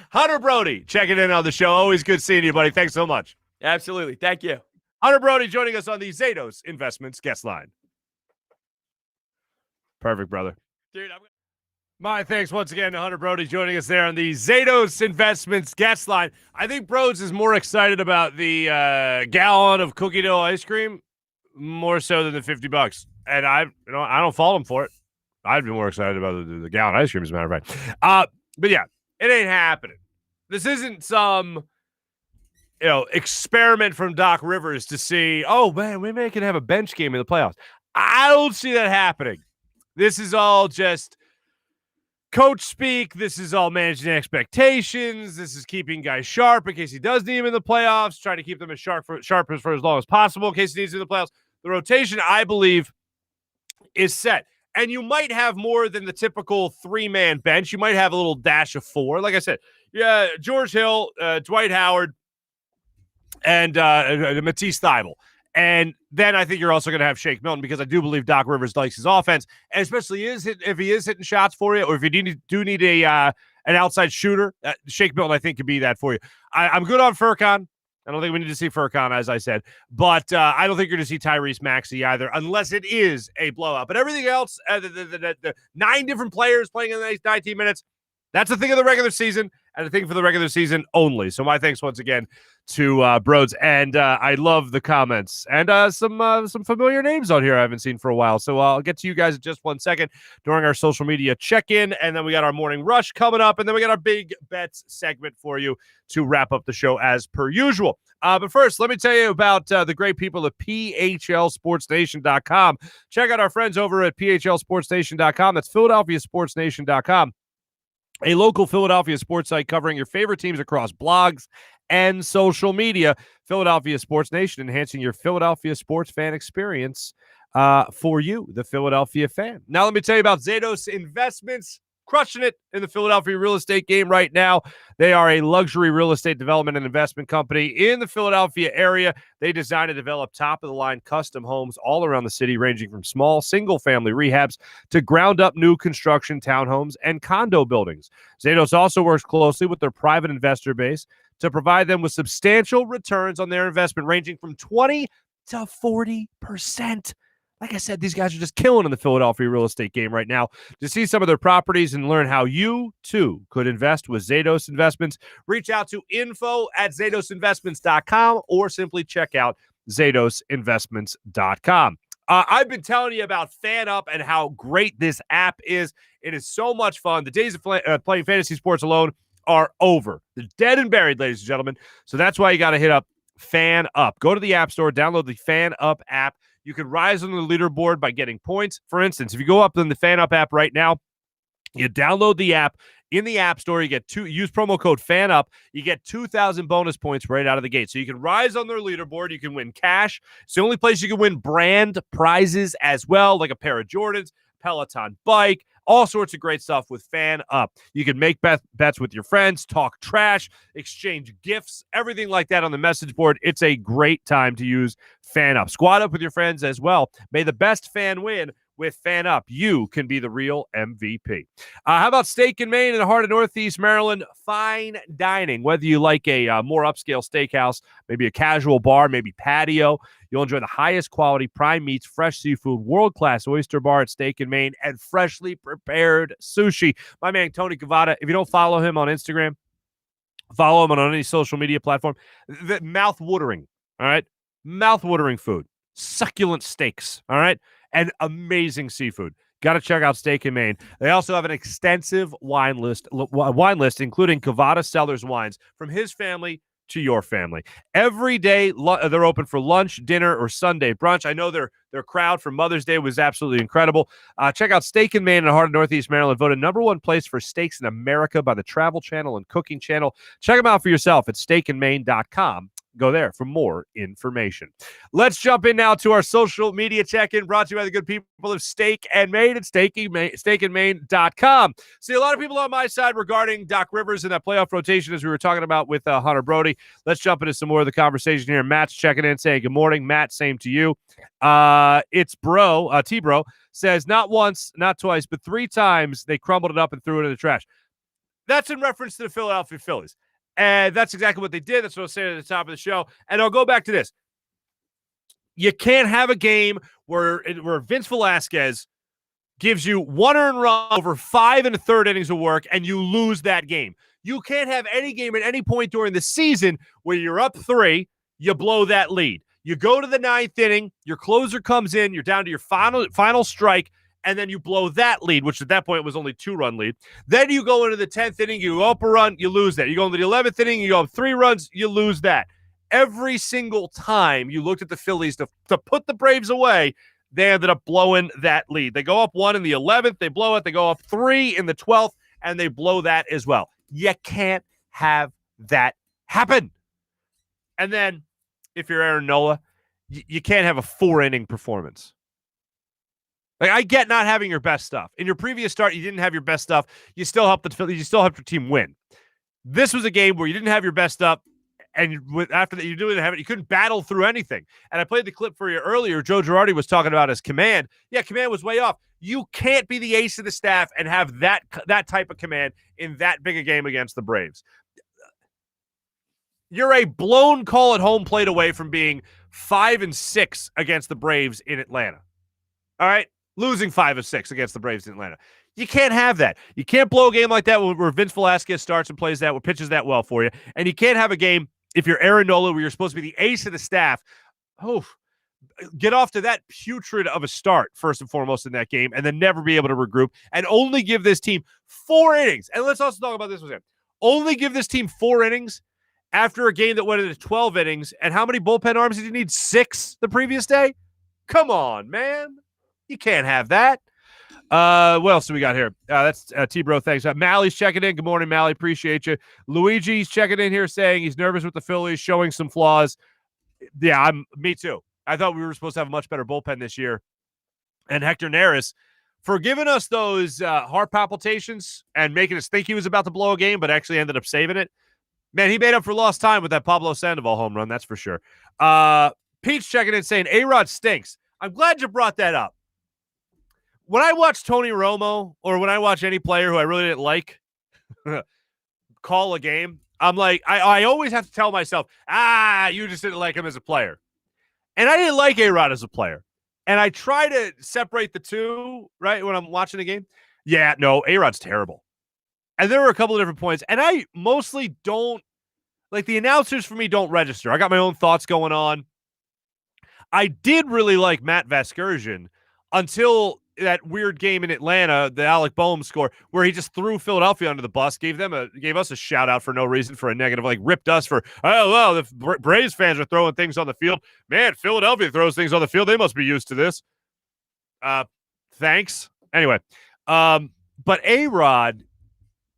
Hunter Brody, checking in on the show. Always good seeing you, buddy. Thanks so much. Absolutely. Thank you. Hunter Brody joining us on the Zatos Investments guest line. Perfect, brother. Dude, my thanks once again to Hunter Brody joining us there on the Zatos Investments guest line. I think Brodes is more excited about the gallon of cookie dough ice cream more so than the $50. And I don't fault him for it. I'd be more excited about the gallon of ice cream, as a matter of fact. But yeah, it ain't happening. This isn't some experiment from Doc Rivers to see, oh man, we may can have a bench game in the playoffs. I don't see that happening. This is all just coach speak. This is all managing expectations. This is keeping guys sharp in case he does need him in the playoffs, trying to keep them as sharp for as long as possible in case he needs in the playoffs. The rotation, I believe, is set. And you might have more than the typical 3-man bench. You might have a little dash of 4. Like I said, yeah, George Hill, Dwight Howard, and Matisse Thybulle. And then I think you're also going to have Shake Milton because I do believe Doc Rivers likes his offense, and especially if he is hitting shots for you, or if you do need an outside shooter, Shake Milton I think could be that for you. I'm good on Furkan. I don't think we need to see Furkan, as I said, but I don't think you're going to see Tyrese Maxey either, unless it is a blowout. But everything else, the 9 different players playing in the 19 minutes, that's a thing of the regular season, and a thing for the regular season only. So my thanks once again to Brodes, and I love the comments and some familiar names on here I haven't seen for a while. So I'll get to you guys in just 1 second during our social media check-in, and then we got our morning rush coming up, and then we got our big bets segment for you to wrap up the show as per usual. But first, let me tell you about the great people at PHLSportsNation.com. Check out our friends over at PHLSportsNation.com. That's PhiladelphiaSportsNation.com. A local Philadelphia sports site covering your favorite teams across blogs, and social media. Philadelphia Sports Nation, enhancing your Philadelphia sports fan experience for you, the Philadelphia fan. Now, let me tell you about Zatos Investments. Crushing it in the Philadelphia real estate game right now. They are a luxury real estate development and investment company in the Philadelphia area. They design and develop top-of-the-line custom homes all around the city, ranging from small single-family rehabs to ground-up new construction townhomes and condo buildings. Zatos also works closely with their private investor base to provide them with substantial returns on their investment, ranging from 20 to 40%. Like I said, these guys are just killing in the Philadelphia real estate game right now. To see some of their properties and learn how you, too, could invest with Zatos Investments, reach out to info@zatosinvestments.com or simply check out zatosinvestments.com. I've been telling you about FanUp and how great this app is. It is so much fun. The days of playing fantasy sports alone are over. They're dead and buried, ladies and gentlemen. So that's why you got to hit up FanUp. Go to the App Store, download the FanUp app. You can rise on the leaderboard by getting points. For instance, if you go up in the FanUp app right now, you download the app in the App Store. You get use promo code FANUP. You get 2,000 bonus points right out of the gate. So you can rise on their leaderboard. You can win cash. It's the only place you can win brand prizes as well, like a pair of Jordans, Peloton bike, all sorts of great stuff with FanUp. You can make bets with your friends, talk trash, exchange gifts, everything like that on the message board. It's a great time to use FanUp. Squad up with your friends as well. May the best fan win with FanUp. You can be the real MVP. How about Steak and Maine in the heart of Northeast Maryland? Fine dining. Whether you like a more upscale steakhouse, maybe a casual bar, maybe patio, you'll enjoy the highest quality prime meats, fresh seafood, world-class oyster bar at Steak and Maine, and freshly prepared sushi. My man, Tony Cavada, if you don't follow him on Instagram, follow him on any social media platform. Mouth-watering, all right? Mouth-watering food. Succulent steaks, all right? And amazing seafood. Got to check out Steak and Maine. They also have an extensive wine list, including Cavada Cellars wines from his family to your family. Every day, they're open for lunch, dinner, or Sunday brunch. I know their crowd for Mother's Day was absolutely incredible. Check out Steak and Maine in the heart of Northeast Maryland. Voted #1 place for steaks in America by the Travel Channel and Cooking Channel. Check them out for yourself at steakandmaine.com. Go there for more information. Let's jump in now to our social media check-in, brought to you by the good people of Steak and Maine at steakandmaine.com. See, a lot of people on my side regarding Doc Rivers and that playoff rotation, as we were talking about with Hunter Brody. Let's jump into some more of the conversation here. Matt's checking in, saying good morning. Matt, same to you. It's T-Bro says, not once, not twice, but 3 times they crumbled it up and threw it in the trash. That's in reference to the Philadelphia Phillies. And that's exactly what they did. That's what I was saying at the top of the show. And I'll go back to this. You can't have a game where Vince Velasquez gives you 1 earned run over 5 1/3 innings of work and you lose that game. You can't have any game at any point during the season where you're up 3, you blow that lead. You go to the 9th inning, your closer comes in, you're down to your final strike, and then you blow that lead, which at that point was only 2-run lead. Then you go into the 10th inning, you go up a run, you lose that. You go into the 11th inning, you go up 3 runs, you lose that. Every single time you looked at the Phillies to put the Braves away, they ended up blowing that lead. They go up 1 in the 11th, they blow it. They go up 3 in the 12th, and they blow that as well. You can't have that happen. And then if you're Aaron Nola, you can't have a 4-inning performance. Like, I get not having your best stuff. In your previous start, you didn't have your best stuff. You still helped your team win. This was a game where you didn't have your best stuff, and after that, you didn't have it. You couldn't battle through anything. And I played the clip for you earlier. Joe Girardi was talking about his command. Yeah, command was way off. You can't be the ace of the staff and have that type of command in that big a game against the Braves. You're a blown call at home plate away from being 5-6 against the Braves in Atlanta. All right? Losing 5 of 6 against the Braves in Atlanta. You can't have that. You can't blow a game like that where Vince Velasquez starts and plays that, where pitches that well for you. And you can't have a game, if you're Aaron Nola, where you're supposed to be the ace of the staff. Get off to that putrid of a start, first and foremost, in that game, and then never be able to regroup and only give this team 4 innings. And let's also talk about this with him. Only give this team 4 innings after a game that went into 12 innings. And how many bullpen arms did you need? 6 the previous day? Come on, man. You can't have that. What else do we got here? That's T-Bro. Thanks. Mally's checking in. Good morning, Mally. Appreciate you. Luigi's checking in here saying he's nervous with the Phillies, showing some flaws. Yeah, me too. I thought we were supposed to have a much better bullpen this year. And Hector Neris, for giving us those heart palpitations and making us think he was about to blow a game, but actually ended up saving it. Man, he made up for lost time with that Pablo Sandoval home run, that's for sure. Pete's checking in saying A-Rod stinks. I'm glad you brought that up. When I watch Tony Romo or when I watch any player who I really didn't like call a game, I'm like, I always have to tell myself, you just didn't like him as a player. And I didn't like A-Rod as a player. And I try to separate the two, right, when I'm watching the game. Yeah, no, A-Rod's terrible. And there were a couple of different points. And I mostly don't, like the announcers for me don't register. I got my own thoughts going on. I did really like Matt Vasgersian until that weird game in Atlanta, the Alec Boehm score, where he just threw Philadelphia under the bus, gave us a shout out for no reason for a negative, like ripped us for, oh, well, the Braves fans are throwing things on the field. Man, Philadelphia throws things on the field. They must be used to this. Thanks. Anyway, but A-Rod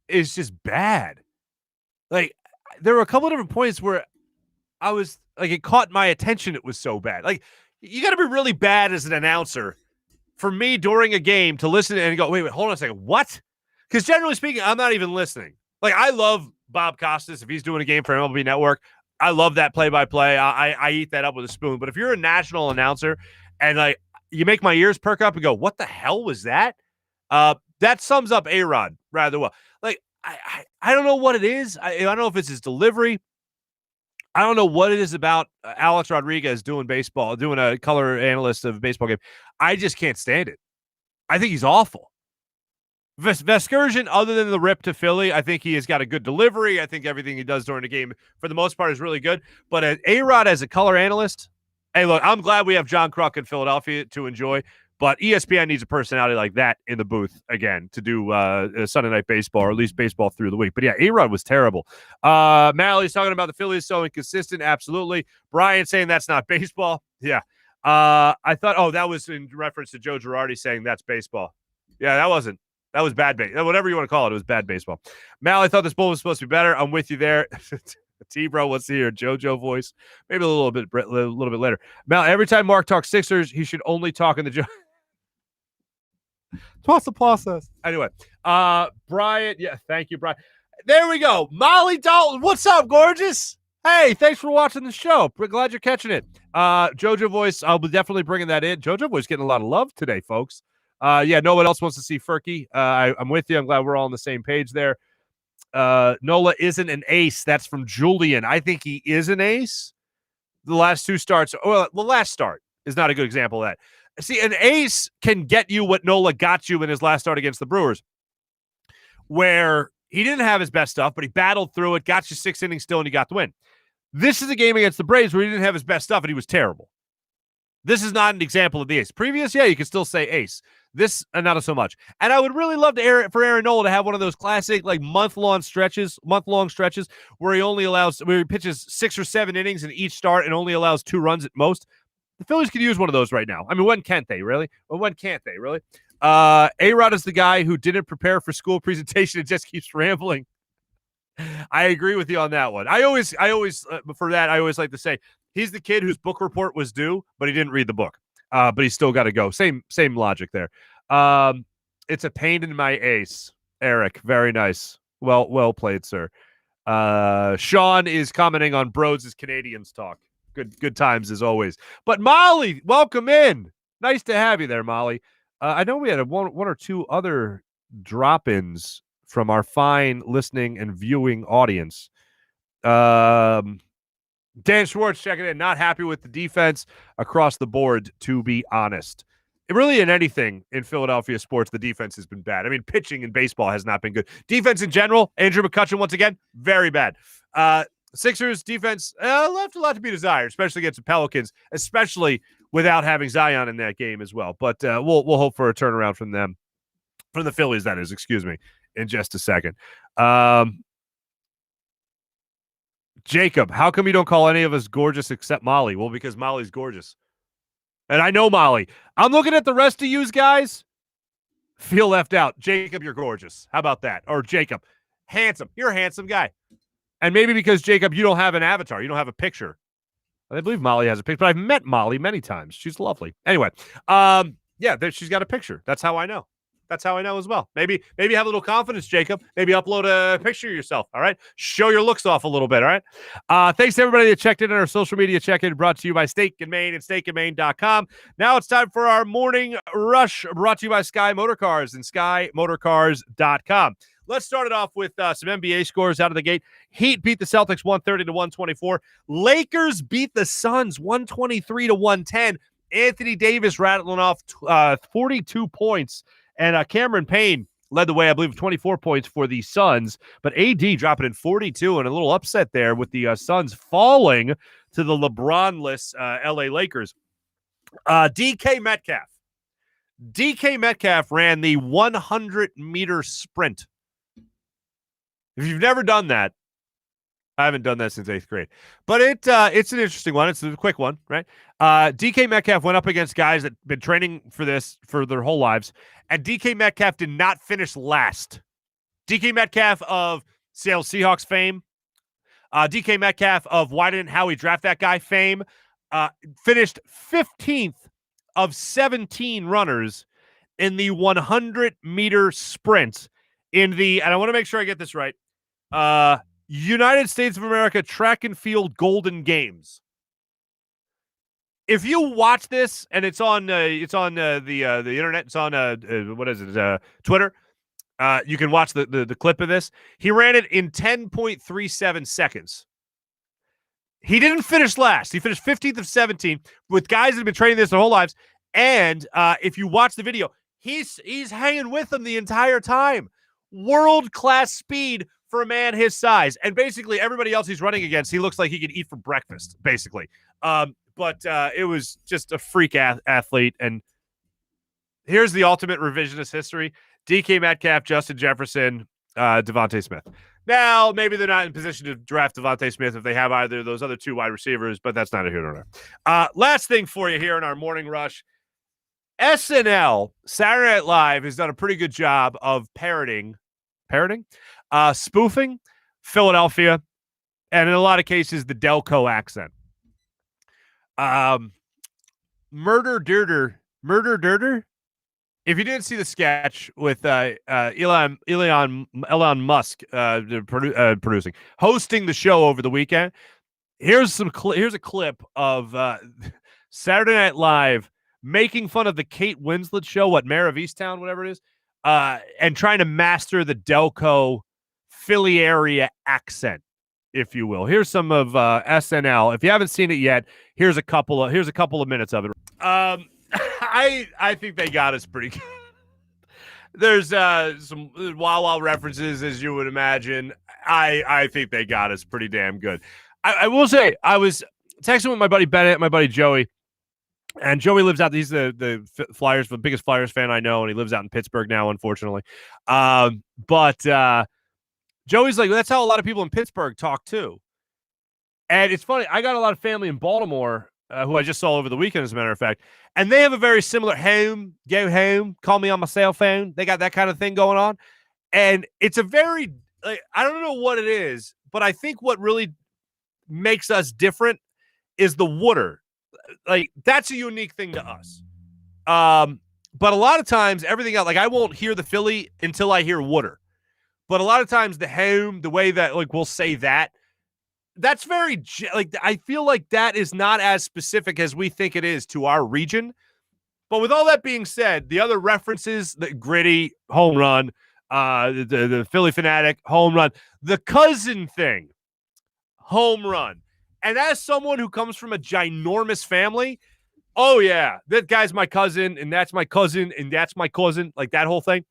is just bad. Like, there were a couple of different points where I was like, it caught my attention. It was so bad. Like, you got to be really bad as an announcer for me during a game to listen and go, wait, hold on a second. What? Because generally speaking, I'm not even listening. Like, I love Bob Costas. If he's doing a game for MLB Network, I love that play-by-play. I eat that up with a spoon. But if you're a national announcer and like you make my ears perk up and go, what the hell was that? That sums up A-Rod rather well. Like, I don't know what it is. I don't know if it's his delivery. I don't know what it is about Alex Rodriguez doing a color analyst of a baseball game. I just can't stand it. I think he's awful. Vasgersian, other than the rip to Philly, I think he has got a good delivery. I think everything he does during the game, for the most part, is really good. But A-Rod as a color analyst, hey, look, I'm glad we have John Kruk in Philadelphia to enjoy. But ESPN needs a personality like that in the booth again to do Sunday Night Baseball, or at least baseball through the week. But yeah, A-Rod was terrible. Mally's talking about the Phillies so inconsistent. Absolutely. Brian saying that's not baseball. Yeah. I thought, that was in reference to Joe Girardi saying that's baseball. Yeah, that wasn't. That was bad baseball. Whatever you want to call it, it was bad baseball. Mal, I thought this bull was supposed to be better. I'm with you there. T-Bro, let's see your JoJo voice. Maybe a little bit later. Mal, every time Marc talks Sixers, he should only talk in the What's the process? Anyway, Brian. Yeah, thank you, Brian. There we go. Molly Dalton. What's up, gorgeous? Hey, thanks for watching the show. We're glad you're catching it. JoJo voice. I'll be definitely bringing that in. JoJo voice getting a lot of love today, folks. No one else wants to see Furky. I'm with you. I'm glad we're all on the same page there. Nola isn't an ace. That's from Julian. I think he is an ace. The last two starts. Well, the last start is not a good example of that. See, an ace can get you what Nola got you in his last start against the Brewers, where he didn't have his best stuff, but he battled through it, got you 6 innings still, and he got the win. This is a game against the Braves where he didn't have his best stuff, and he was terrible. This is not an example of the ace. Previous, yeah, you could still say ace. This, not so much. And I would really love for Aaron Nola to have one of those classic, like, month-long stretches where he pitches 6 or 7 innings in each start and only allows 2 runs at most. The Phillies could use one of those right now. I mean, when can't they, really? Well, when can't they, really? A-Rod is the guy who didn't prepare for school presentation and just keeps rambling. I agree with you on that one. I always like to say he's the kid whose book report was due, but he didn't read the book. But he's still got to go. Same logic there. It's a pain in my ace, Eric. Very nice. Well played, sir. Sean is commenting on BRODES' Canadians talk. Good times as always. But Molly, welcome in. Nice to have you there, Molly. I know we had one or two other drop-ins from our fine listening and viewing audience. Dan Schwartz checking in. Not happy with the defense across the board, to be honest. Really, in anything in Philadelphia sports, the defense has been bad. I mean, pitching in baseball has not been good. Defense in general, Andrew McCutchen, once again, very bad. Sixers defense left a lot to be desired, especially against the Pelicans, especially without having Zion in that game as well. But we'll hope for a turnaround from them, from the Phillies, that is, excuse me, in just a second. Jacob, how come you don't call any of us gorgeous except Molly? Well, because Molly's gorgeous. And I know Molly. I'm looking at the rest of you guys. feel left out. Jacob, you're gorgeous. How about that? Or Jacob, handsome. You're a handsome guy. And maybe because, Jacob, you don't have an avatar. You don't have a picture. I believe Molly has a picture, but I've met Molly many times. She's lovely. Anyway, she's got a picture. That's how I know. That's how I know as well. Maybe have a little confidence, Jacob. Maybe upload a picture of yourself, all right? Show your looks off a little bit, all right? Thanks to everybody that checked in on our social media check-in, brought to you by Steak and Maine and steakandmaine.com. Now it's time for our morning rush, brought to you by Sky Motorcars and skymotorcars.com. Let's start it off with some NBA scores out of the gate. Heat beat the Celtics 130-124. Lakers beat the Suns 123-110. Anthony Davis rattling off 42 points. And Cameron Payne led the way, I believe, 24 points for the Suns. But AD dropping in 42 and a little upset there with the Suns falling to the LeBron-less LA Lakers. DK Metcalf ran the 100-meter sprint. If you've never done that, I haven't done that since 8th grade. But it's an interesting one. It's a quick one, right? DK Metcalf went up against guys that have been training for this for their whole lives, and DK Metcalf did not finish last. DK Metcalf of Seattle Seahawks fame, DK Metcalf of why didn't Howie draft that guy fame, finished 15th of 17 runners in the 100-meter sprint in the, and I want to make sure I get this right, United States of America Track and Field Golden Games. If you watch this, and it's on the internet, it's on Twitter. You can watch the clip of this. He ran it in 10.37 seconds. He didn't finish last. He finished 15th of 17 with guys that have been training this their whole lives. And if you watch the video, he's hanging with them the entire time. World-class speed for a man his size. And basically everybody else he's running against, he looks like he could eat for breakfast, basically. But it was just a freak athlete. And here's the ultimate revisionist history. DK Metcalf, Justin Jefferson, Devontae Smith. Now, maybe they're not in position to draft Devontae Smith if they have either of those other two wide receivers, but that's not a here nor there. Last thing for you here in our morning rush. SNL, Saturday Night Live, has done a pretty good job of spoofing Philadelphia, and in a lot of cases, the Delco accent. Murder Dirter. If you didn't see the sketch with Elon Musk producing, hosting the show over the weekend, here's a clip of Saturday Night Live making fun of the Kate Winslet show, Mayor of Easttown, whatever it is, and trying to master the Delco Philly area accent, if you will. Here's some of SNL. If you haven't seen it yet, here's a couple of minutes of it. I think they got us pretty good. There's some Wawa references, as you would imagine. I think they got us pretty damn good. I will say, I was texting with my buddy Bennett, my buddy Joey, and Joey lives out. He's the Flyers, the biggest Flyers fan I know, and he lives out in Pittsburgh now, unfortunately. But Joey's like, that's how a lot of people in Pittsburgh talk too. And it's funny, I got a lot of family in Baltimore who I just saw over the weekend, as a matter of fact, and they have a very similar go home, call me on my cell phone. They got that kind of thing going on. And it's a very, I don't know what it is, but I think what really makes us different is the water. That's a unique thing to us. But a lot of times, everything else, I won't hear the Philly until I hear water. But a lot of times, the home, the way that, we'll say that's very, I feel like that is not as specific as we think it is to our region. But with all that being said, the other references, the gritty, home run, the Philly fanatic, home run, the cousin thing, home run. And as someone who comes from a ginormous family, oh, yeah, that guy's my cousin, and that's my cousin, and that's my cousin, that whole thing.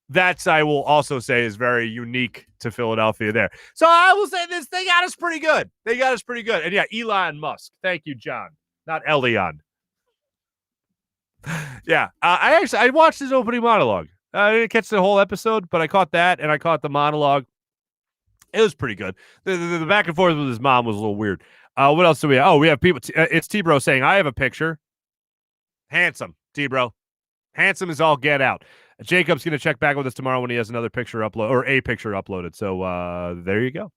That's, I will also say, is very unique to Philadelphia there. So I will say this, they got us pretty good. And yeah, Elon Musk. Thank you, John. Not Elion. Yeah, I watched his opening monologue. I didn't catch the whole episode, but I caught that, and I caught the monologue. It was pretty good. The back and forth with his mom was a little weird. What else do we have? Oh, we have people. It's T-Bro saying, I have a picture. Handsome, T-Bro. Handsome is all get out. Jacob's going to check back with us tomorrow when he has another picture uploaded. So there you go.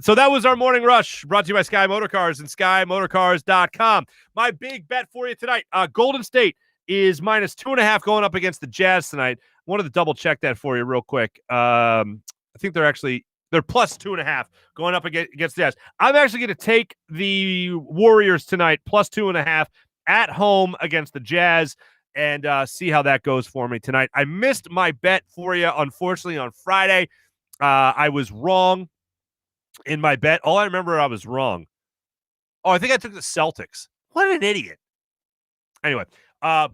So that was our morning rush, brought to you by Sky Motorcars and SkyMotorcars.com. My big bet for you tonight: Golden State is -2.5 going up against the Jazz tonight. I wanted to double check that for you real quick. I think they're +2.5 going up against the Jazz. I'm actually going to take the Warriors tonight +2.5 at home against the Jazz and see how that goes for me tonight. I missed my bet for you, unfortunately, on Friday. I was wrong in my bet. All I remember, I was wrong. Oh, I think I took the Celtics. What an idiot. Anyway, I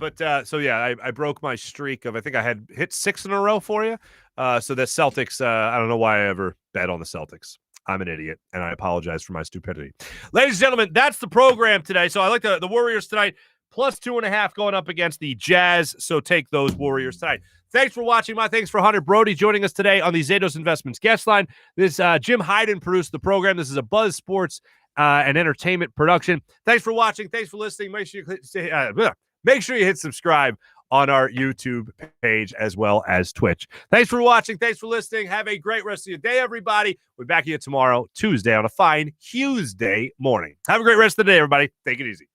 broke my streak of, I think I had hit 6 in a row for you. So the Celtics, I don't know why I ever bet on the Celtics. I'm an idiot, and I apologize for my stupidity. Ladies and gentlemen, that's the program today. So I like the Warriors tonight, +2.5 going up against the Jazz. So take those Warriors tonight. Thanks for watching. My thanks for Hunter Brody joining us today on the Zatos Investments guest line. This Jim Hyden produced the program. This is a Buzz Sports and entertainment production. Thanks for watching. Thanks for listening. Make sure you hit subscribe on our YouTube page as well as Twitch. Thanks for watching. Thanks for listening. Have a great rest of your day, everybody. We'll be back here tomorrow, Tuesday, on a fine Tuesday morning. Have a great rest of the day, everybody. Take it easy.